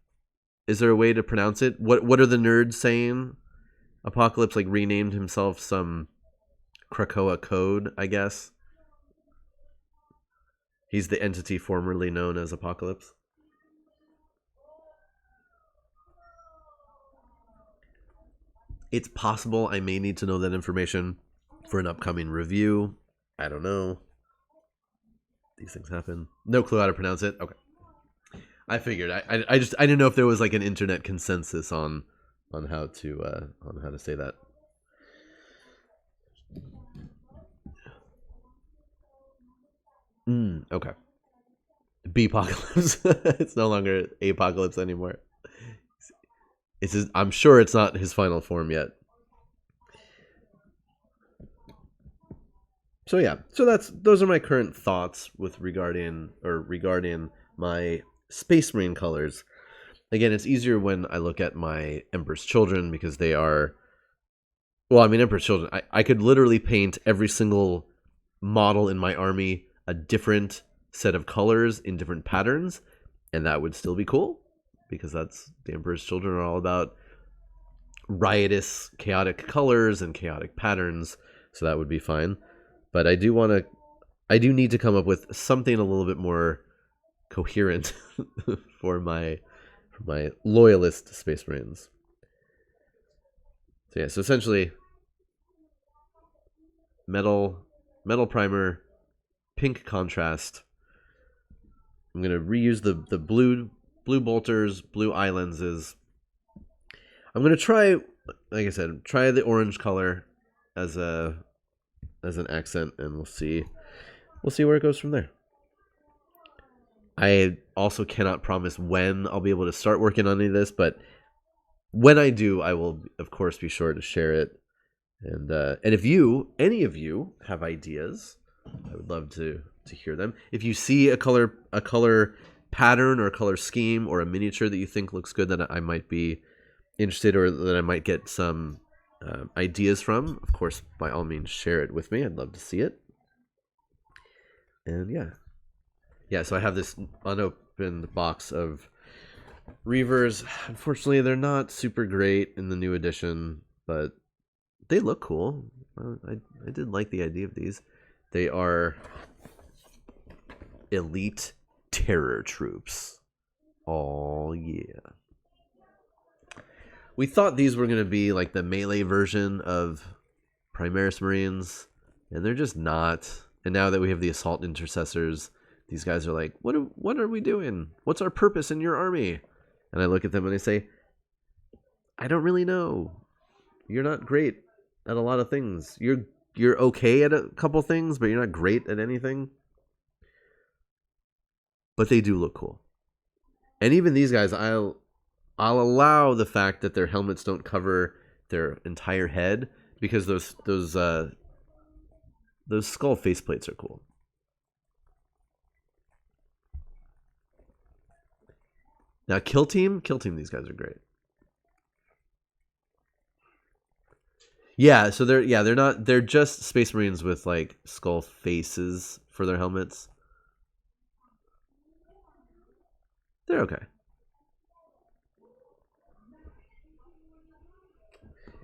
Is there a way to pronounce it? What are the nerds saying? Apocalypse like renamed himself some Krakoa code, I guess. He's the entity formerly known as Apocalypse. It's possible I may need to know that information for an upcoming review. I don't know. These things happen. No clue how to pronounce it. Okay. I figured. I didn't know if there was like an internet consensus on how to say that. Okay. B-Apocalypse. It's no longer Apocalypse anymore. I'm sure it's not his final form yet. So yeah, those are my current thoughts regarding my Space Marine colors. Again, it's easier when I look at my Emperor's Children because they are, well, I mean, Emperor's Children, I could literally paint every single model in my army a different set of colors in different patterns, and that would still be cool because that's the Emperor's Children are all about riotous, chaotic colors and chaotic patterns, so that would be fine. But I do need to come up with something a little bit more coherent for my loyalist Space Marines. So yeah, so essentially metal primer, pink contrast. I'm gonna reuse the blue bolters, blue eye lenses. I'm gonna try, like I said, the orange color as an accent, and we'll see where it goes from there. I also cannot promise when I'll be able to start working on any of this, but when I do, I will of course be sure to share it. And if any of you have ideas, I would love to hear them. If you see a color pattern or a color scheme or a miniature that you think looks good that I might be interested or that I might get some ideas from, of course, by all means, share it with me. I'd love to see it. And yeah, so I have this unopened box of Reavers. Unfortunately, they're not super great in the new edition, but they look cool. I did like the idea of these. They are elite terror troops. Oh, yeah. We thought these were going to be like the melee version of Primaris Marines, and they're just not. And now that we have the Assault Intercessors, these guys are like, what are we doing? What's our purpose in your army? And I look at them and I say, I don't really know. You're not great at a lot of things. You're okay at a couple things, but you're not great at anything. But they do look cool. And even these guys, I'll allow the fact that their helmets don't cover their entire head, because those skull faceplates are cool. Now Kill Team, these guys are great. Yeah, so they're just Space Marines with like skull faces for their helmets. They're okay.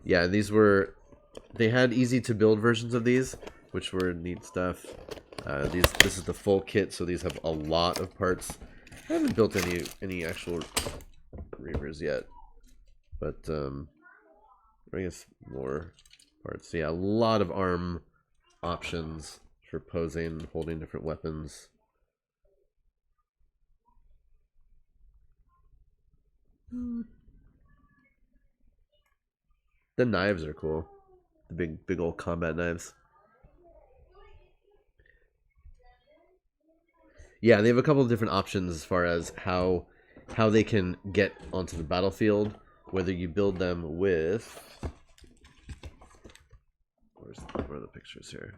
Yeah, they had easy to build versions of these, which were neat stuff. This is the full kit, so these have a lot of parts. I haven't built any actual Reavers yet, but I guess more parts. Yeah, a lot of arm options for posing, holding different weapons. The knives are cool. The big old combat knives. Yeah, they have a couple of different options as far as how they can get onto the battlefield. Whether you build them with... Where are the pictures here?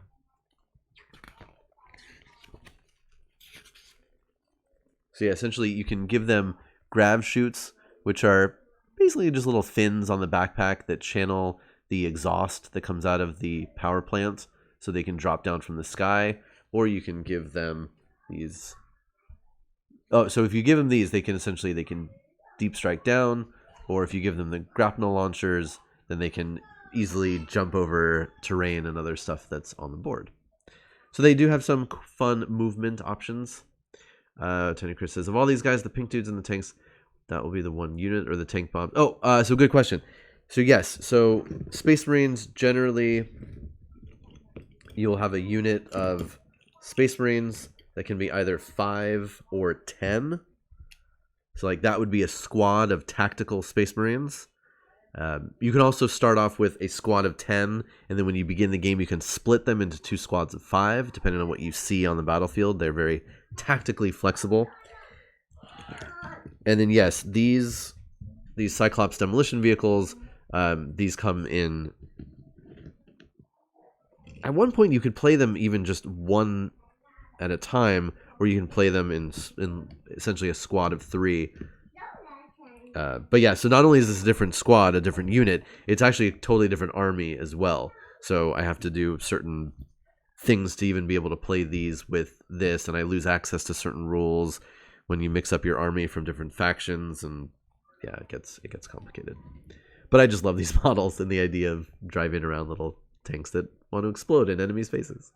So yeah, essentially you can give them grav chutes, which are basically just little fins on the backpack that channel the exhaust that comes out of the power plant so they can drop down from the sky. Or you can give them these... Oh, so if you give them these, they can deep strike down. Or if you give them the grapnel launchers, then they can easily jump over terrain and other stuff that's on the board. So they do have some fun movement options. Tony Chris says, of all these guys, the pink dudes and the tanks, that will be the one unit or the tank bomb. Oh, so good question. So yes, so Space Marines, generally, you'll have a unit of Space Marines that can be either 5 or 10. So like that would be a squad of tactical Space Marines. You can also start off with a squad of 10, and then when you begin the game, you can split them into 2 squads of 5, depending on what you see on the battlefield. They're very tactically flexible. And then yes, these Cyclops demolition vehicles, these come in... At one point, you could play them even just one at a time, or you can play them in essentially a squad of 3. But yeah, so not only is this a different squad, a different unit, it's actually a totally different army as well. So I have to do certain things to even be able to play these with this, and I lose access to certain rules when you mix up your army from different factions, and yeah, it gets complicated. But I just love these models and the idea of driving around little tanks that want to explode in enemies' faces.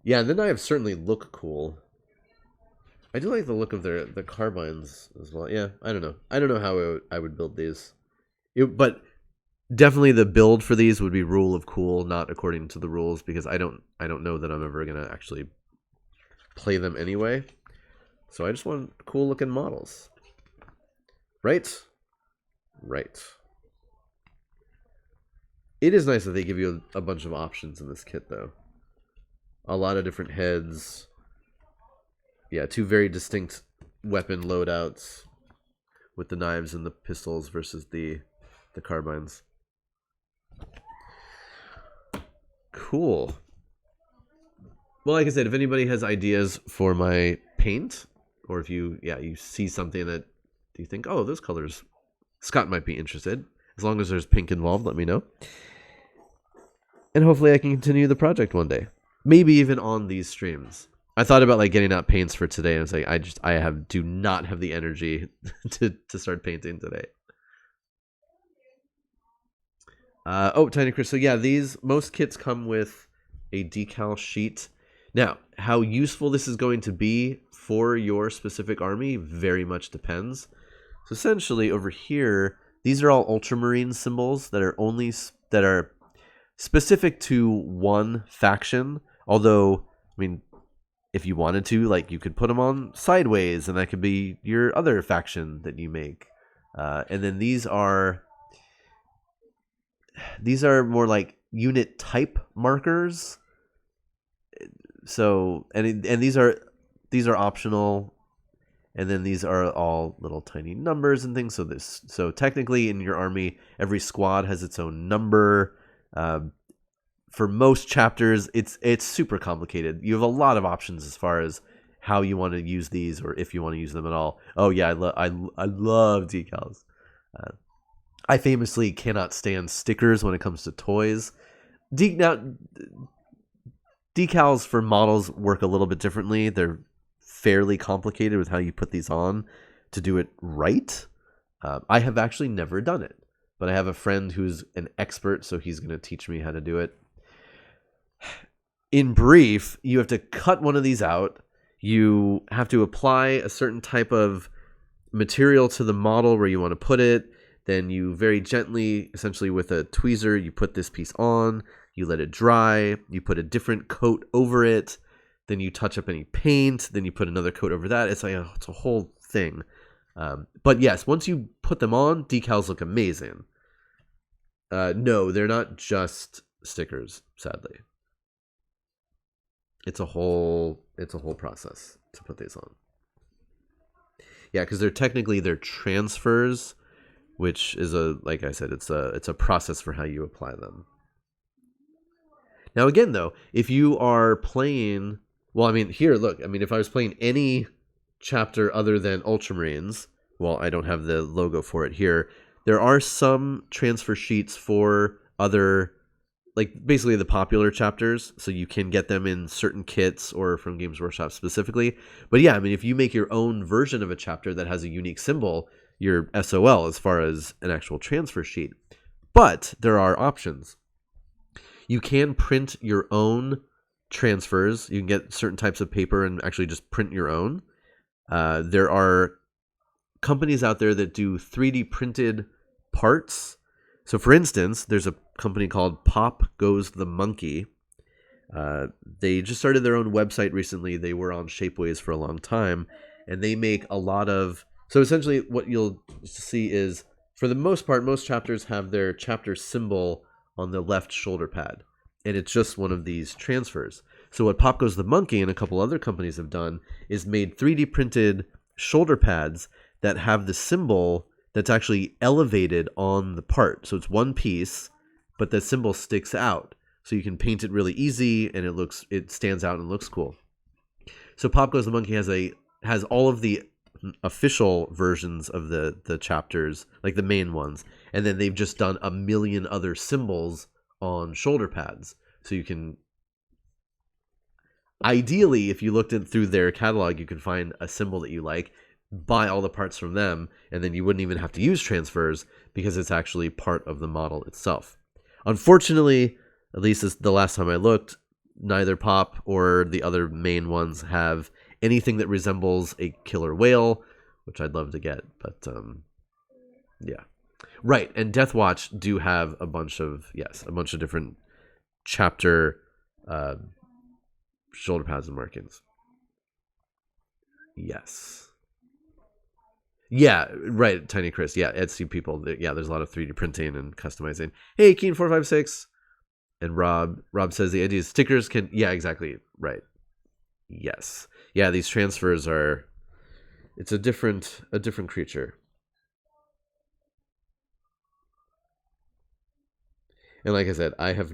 Yeah, and the knives certainly look cool. I do like the look of the carbines as well. Yeah, I don't know how I would build these. But definitely the build for these would be rule of cool, not according to the rules, because I don't know that I'm ever gonna actually play them anyway. So I just want cool looking models. Right? Right. It is nice that they give you a bunch of options in this kit, though. A lot of different heads. Yeah, 2 very distinct weapon loadouts with the knives and the pistols versus the carbines. Cool. Well, like I said, if anybody has ideas for my paint, or if you see something that you think, oh, those colors, Scott might be interested. As long as there's pink involved, let me know. And hopefully I can continue the project one day. Maybe even on these streams. I thought about like getting out paints for today, and I was like, I do not have the energy to start painting today. Tiny Chris. So yeah, most kits come with a decal sheet. Now, how useful this is going to be for your specific army very much depends. So essentially over here, these are all ultramarine symbols that are specific to one faction. Although, I mean, if you wanted to, like, you could put them on sideways, and that could be your other faction that you make. And then these are more like unit type markers. So and these are optional, and then these are all little tiny numbers and things. So technically in your army, every squad has its own number. For most chapters, it's super complicated. You have a lot of options as far as how you want to use these, or if you want to use them at all. Oh yeah, I love decals. I famously cannot stand stickers when it comes to toys. Now, decals for models work a little bit differently. They're fairly complicated with how you put these on to do it right. I have actually never done it, but I have a friend who's an expert, so he's going to teach me how to do it. In brief, you have to cut one of these out. You have to apply a certain type of material to the model where you want to put it. Then you very gently, essentially with a tweezer, you put this piece on. You let it dry. You put a different coat over it. Then you touch up any paint. Then you put another coat over that. It's a whole thing. But yes, once you put them on, decals look amazing. No, they're not just stickers, sadly. It's a whole process to put these on. Yeah, because they're transfers, which is like I said, it's a process for how you apply them. Now again, though, if you are playing, well, I mean, here, look, I mean, if I was playing any chapter other than Ultramarines, well, I don't have the logo for it here. There are some transfer sheets for other, like basically the popular chapters, so you can get them in certain kits or from Games Workshop specifically. But yeah, I mean, if you make your own version of a chapter that has a unique symbol, you're SOL as far as an actual transfer sheet. But there are options. You can print your own transfers. You can get certain types of paper and actually just print your own. There are companies out there that do 3D printed parts. So for instance, there's a company called Pop Goes the Monkey. They just started their own website recently. They were on Shapeways for a long time, and they make a lot of... So essentially what you'll see is, for the most part, most chapters have their chapter symbol on the left shoulder pad, and it's just one of these transfers. So what Pop Goes the Monkey and a couple other companies have done is made 3D printed shoulder pads that have the symbol that's actually elevated on the part. So it's one piece, but the symbol sticks out. So you can paint it really easy, and it stands out and looks cool. So Pop Goes the Monkey has all of the official versions of the chapters, like the main ones, and then they've just done a million other symbols on shoulder pads. So you can, ideally, if you looked through their catalog, you could find a symbol that you like, buy all the parts from them, and then you wouldn't even have to use transfers because it's actually part of the model itself. Unfortunately, at least the last time I looked, neither Pop or the other main ones have anything that resembles a killer whale, which I'd love to get, but yeah. Right, and Death Watch do have a bunch of different chapter shoulder pads and markings. Yes. Yeah, right, Tiny Chris. Yeah, Etsy people. Yeah, there's a lot of 3D printing and customizing. Hey, Keen456. And Rob says the idea is stickers can... Yeah, exactly. Right. Yes. Yeah, these transfers are... It's a different creature. And like I said, I'm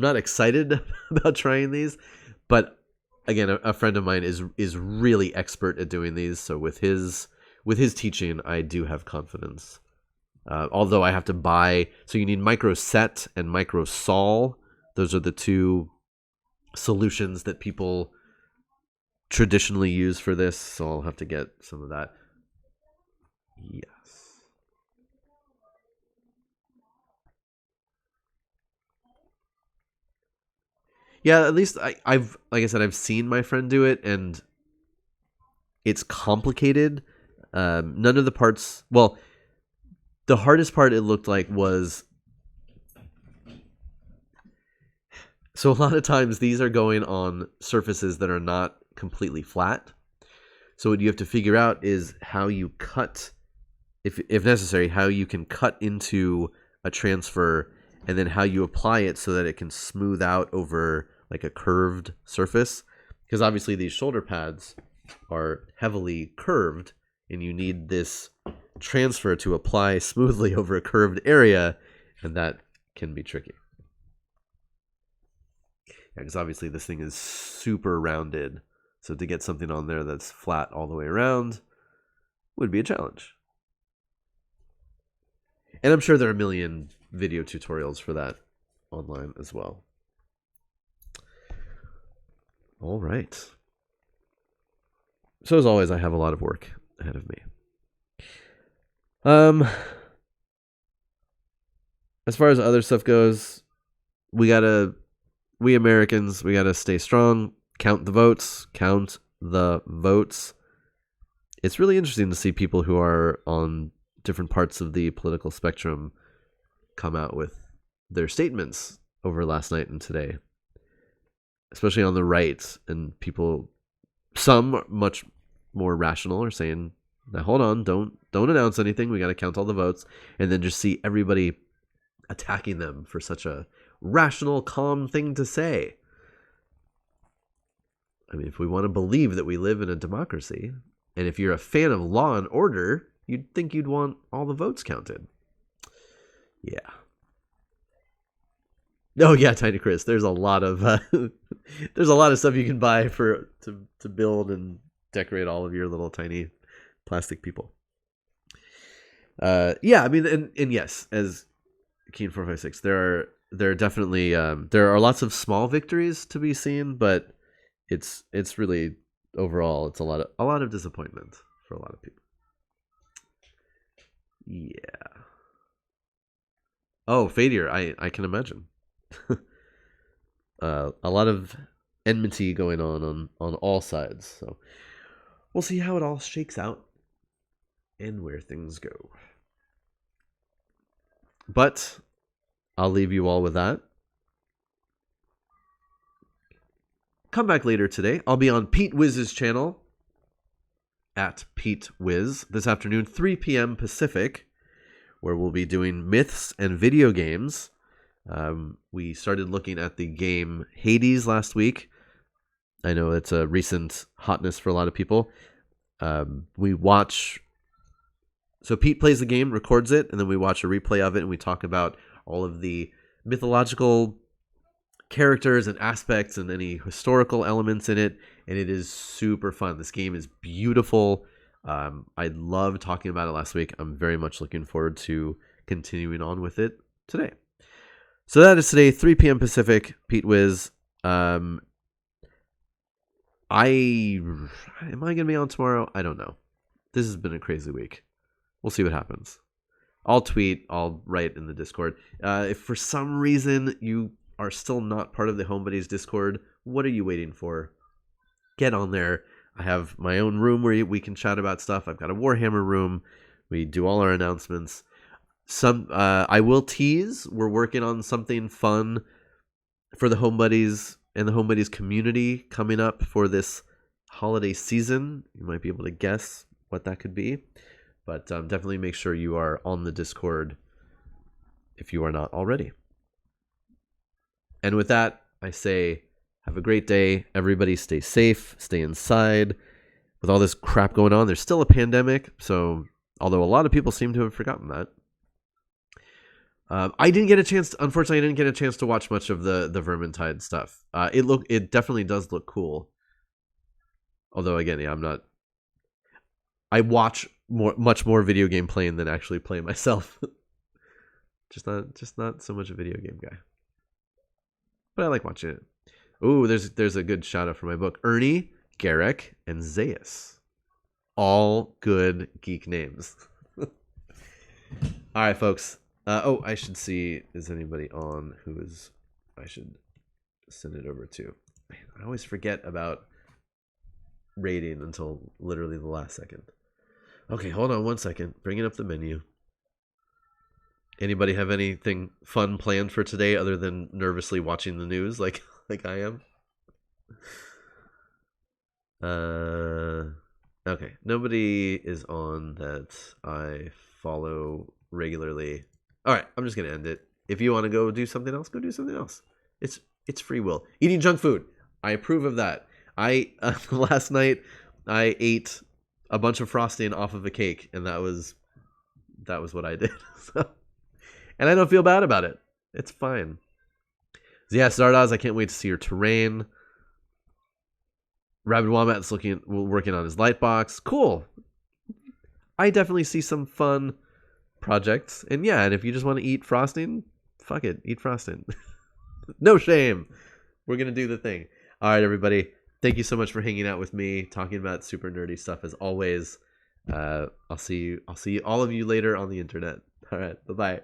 not excited about trying these, but again, a friend of mine is really expert at doing these, so with his teaching, I do have confidence. Although I have to buy... So you need Micro Set and Micro Sol. Those are the two solutions that people traditionally use for this, so I'll have to get some of that. Yes. Yeah, at least I've like I said, I've seen my friend do it, and it's complicated. None of the parts. Well, the hardest part it looked like was. So a lot of times these are going on surfaces that are not completely flat. So what you have to figure out is how you cut, if necessary, how you can cut into a transfer, and then how you apply it so that it can smooth out over like a curved surface. Because obviously these shoulder pads are heavily curved, and you need this transfer to apply smoothly over a curved area, and that can be tricky. Because obviously this thing is super rounded, so to get something on there that's flat all the way around would be a challenge. And I'm sure there are a million video tutorials for that online as well. All right. So as always, I have a lot of work ahead of me. As far as other stuff goes, we Americans, we gotta stay strong, count the votes. It's really interesting to see people who are on different parts of the political spectrum come out with their statements over last night and today, especially on the right. And people, some much more rational, are saying, now hold on, don't announce anything, we got to count all the votes. And then just see everybody attacking them for such a rational, calm thing to say. I mean, if we want to believe that we live in a democracy, and if you're a fan of law and order, you'd think you'd want all the votes counted. Yeah. Oh yeah, Tiny Chris. There's a lot of stuff you can buy to build and decorate all of your little tiny plastic people. Yeah, I mean, and yes, as Keen 456, there are definitely there are lots of small victories to be seen, but it's really overall it's a lot of disappointment for a lot of people. Yeah. Oh, Fadir, I can imagine. A lot of enmity going on all sides. So we'll see how it all shakes out and where things go. But I'll leave you all with that. Come back later today. I'll be on Pete Wiz's channel at Pete Wiz this afternoon, 3 p.m. Pacific, where we'll be doing myths and video games. We started looking at the game Hades last week. I know it's a recent hotness for a lot of people. So Pete plays the game, records it, and then we watch a replay of it, and we talk about all of the mythological characters and aspects and any historical elements in it, and it is super fun. This game is beautiful. I loved talking about it last week. I'm very much looking forward to continuing on with it today. So that is today, 3 p.m. Pacific, Pete Wiz. Am I going to be on tomorrow? I don't know. This has been a crazy week. We'll see what happens. I'll tweet. I'll write in the Discord. If for some reason you are still not part of the Homebuddies Discord, what are you waiting for? Get on there. I have my own room where we can chat about stuff. I've got a Warhammer room. We do all our announcements. I will tease. We're working on something fun for the Homebuddies and the Homebuddies community coming up for this holiday season. You might be able to guess what that could be. But definitely make sure you are on the Discord if you are not already. And with that, I say, have a great day. Everybody stay safe, stay inside. With all this crap going on, there's still a pandemic. So, although a lot of people seem to have forgotten that. Unfortunately, I didn't get a chance to watch much of the Vermintide stuff. It definitely does look cool. Although, again, yeah, I watch much more video game playing than actually play myself. just not so much a video game guy. But I like watching it. Ooh, there's a good shout out for my book. Ernie, Garrick, and Zaius. All good geek names. All right, folks. I should see, is anybody on I should send it over to. Man, I always forget about rating until literally the last second. Okay, hold on 1 second. Bringing up the menu. Anybody have anything fun planned for today other than nervously watching the news like I am? Okay, nobody is on that I follow regularly. All right, I'm just gonna end it. If you want to go do something else, go do something else. It's free will. Eating junk food, I approve of that. Last night I ate a bunch of frosting off of a cake, and that was what I did. So, and I don't feel bad about it. It's fine. So yeah, Zardoz, I can't wait to see your terrain. Rabid Wombat's working on his light box. Cool. I definitely see some fun projects. And yeah, and if you just want to eat frosting, fuck it, eat frosting. No shame. We're gonna do the thing. All right, everybody. Thank you so much for hanging out with me, talking about super nerdy stuff as always. I'll see all of you later on the internet. All right, bye-bye.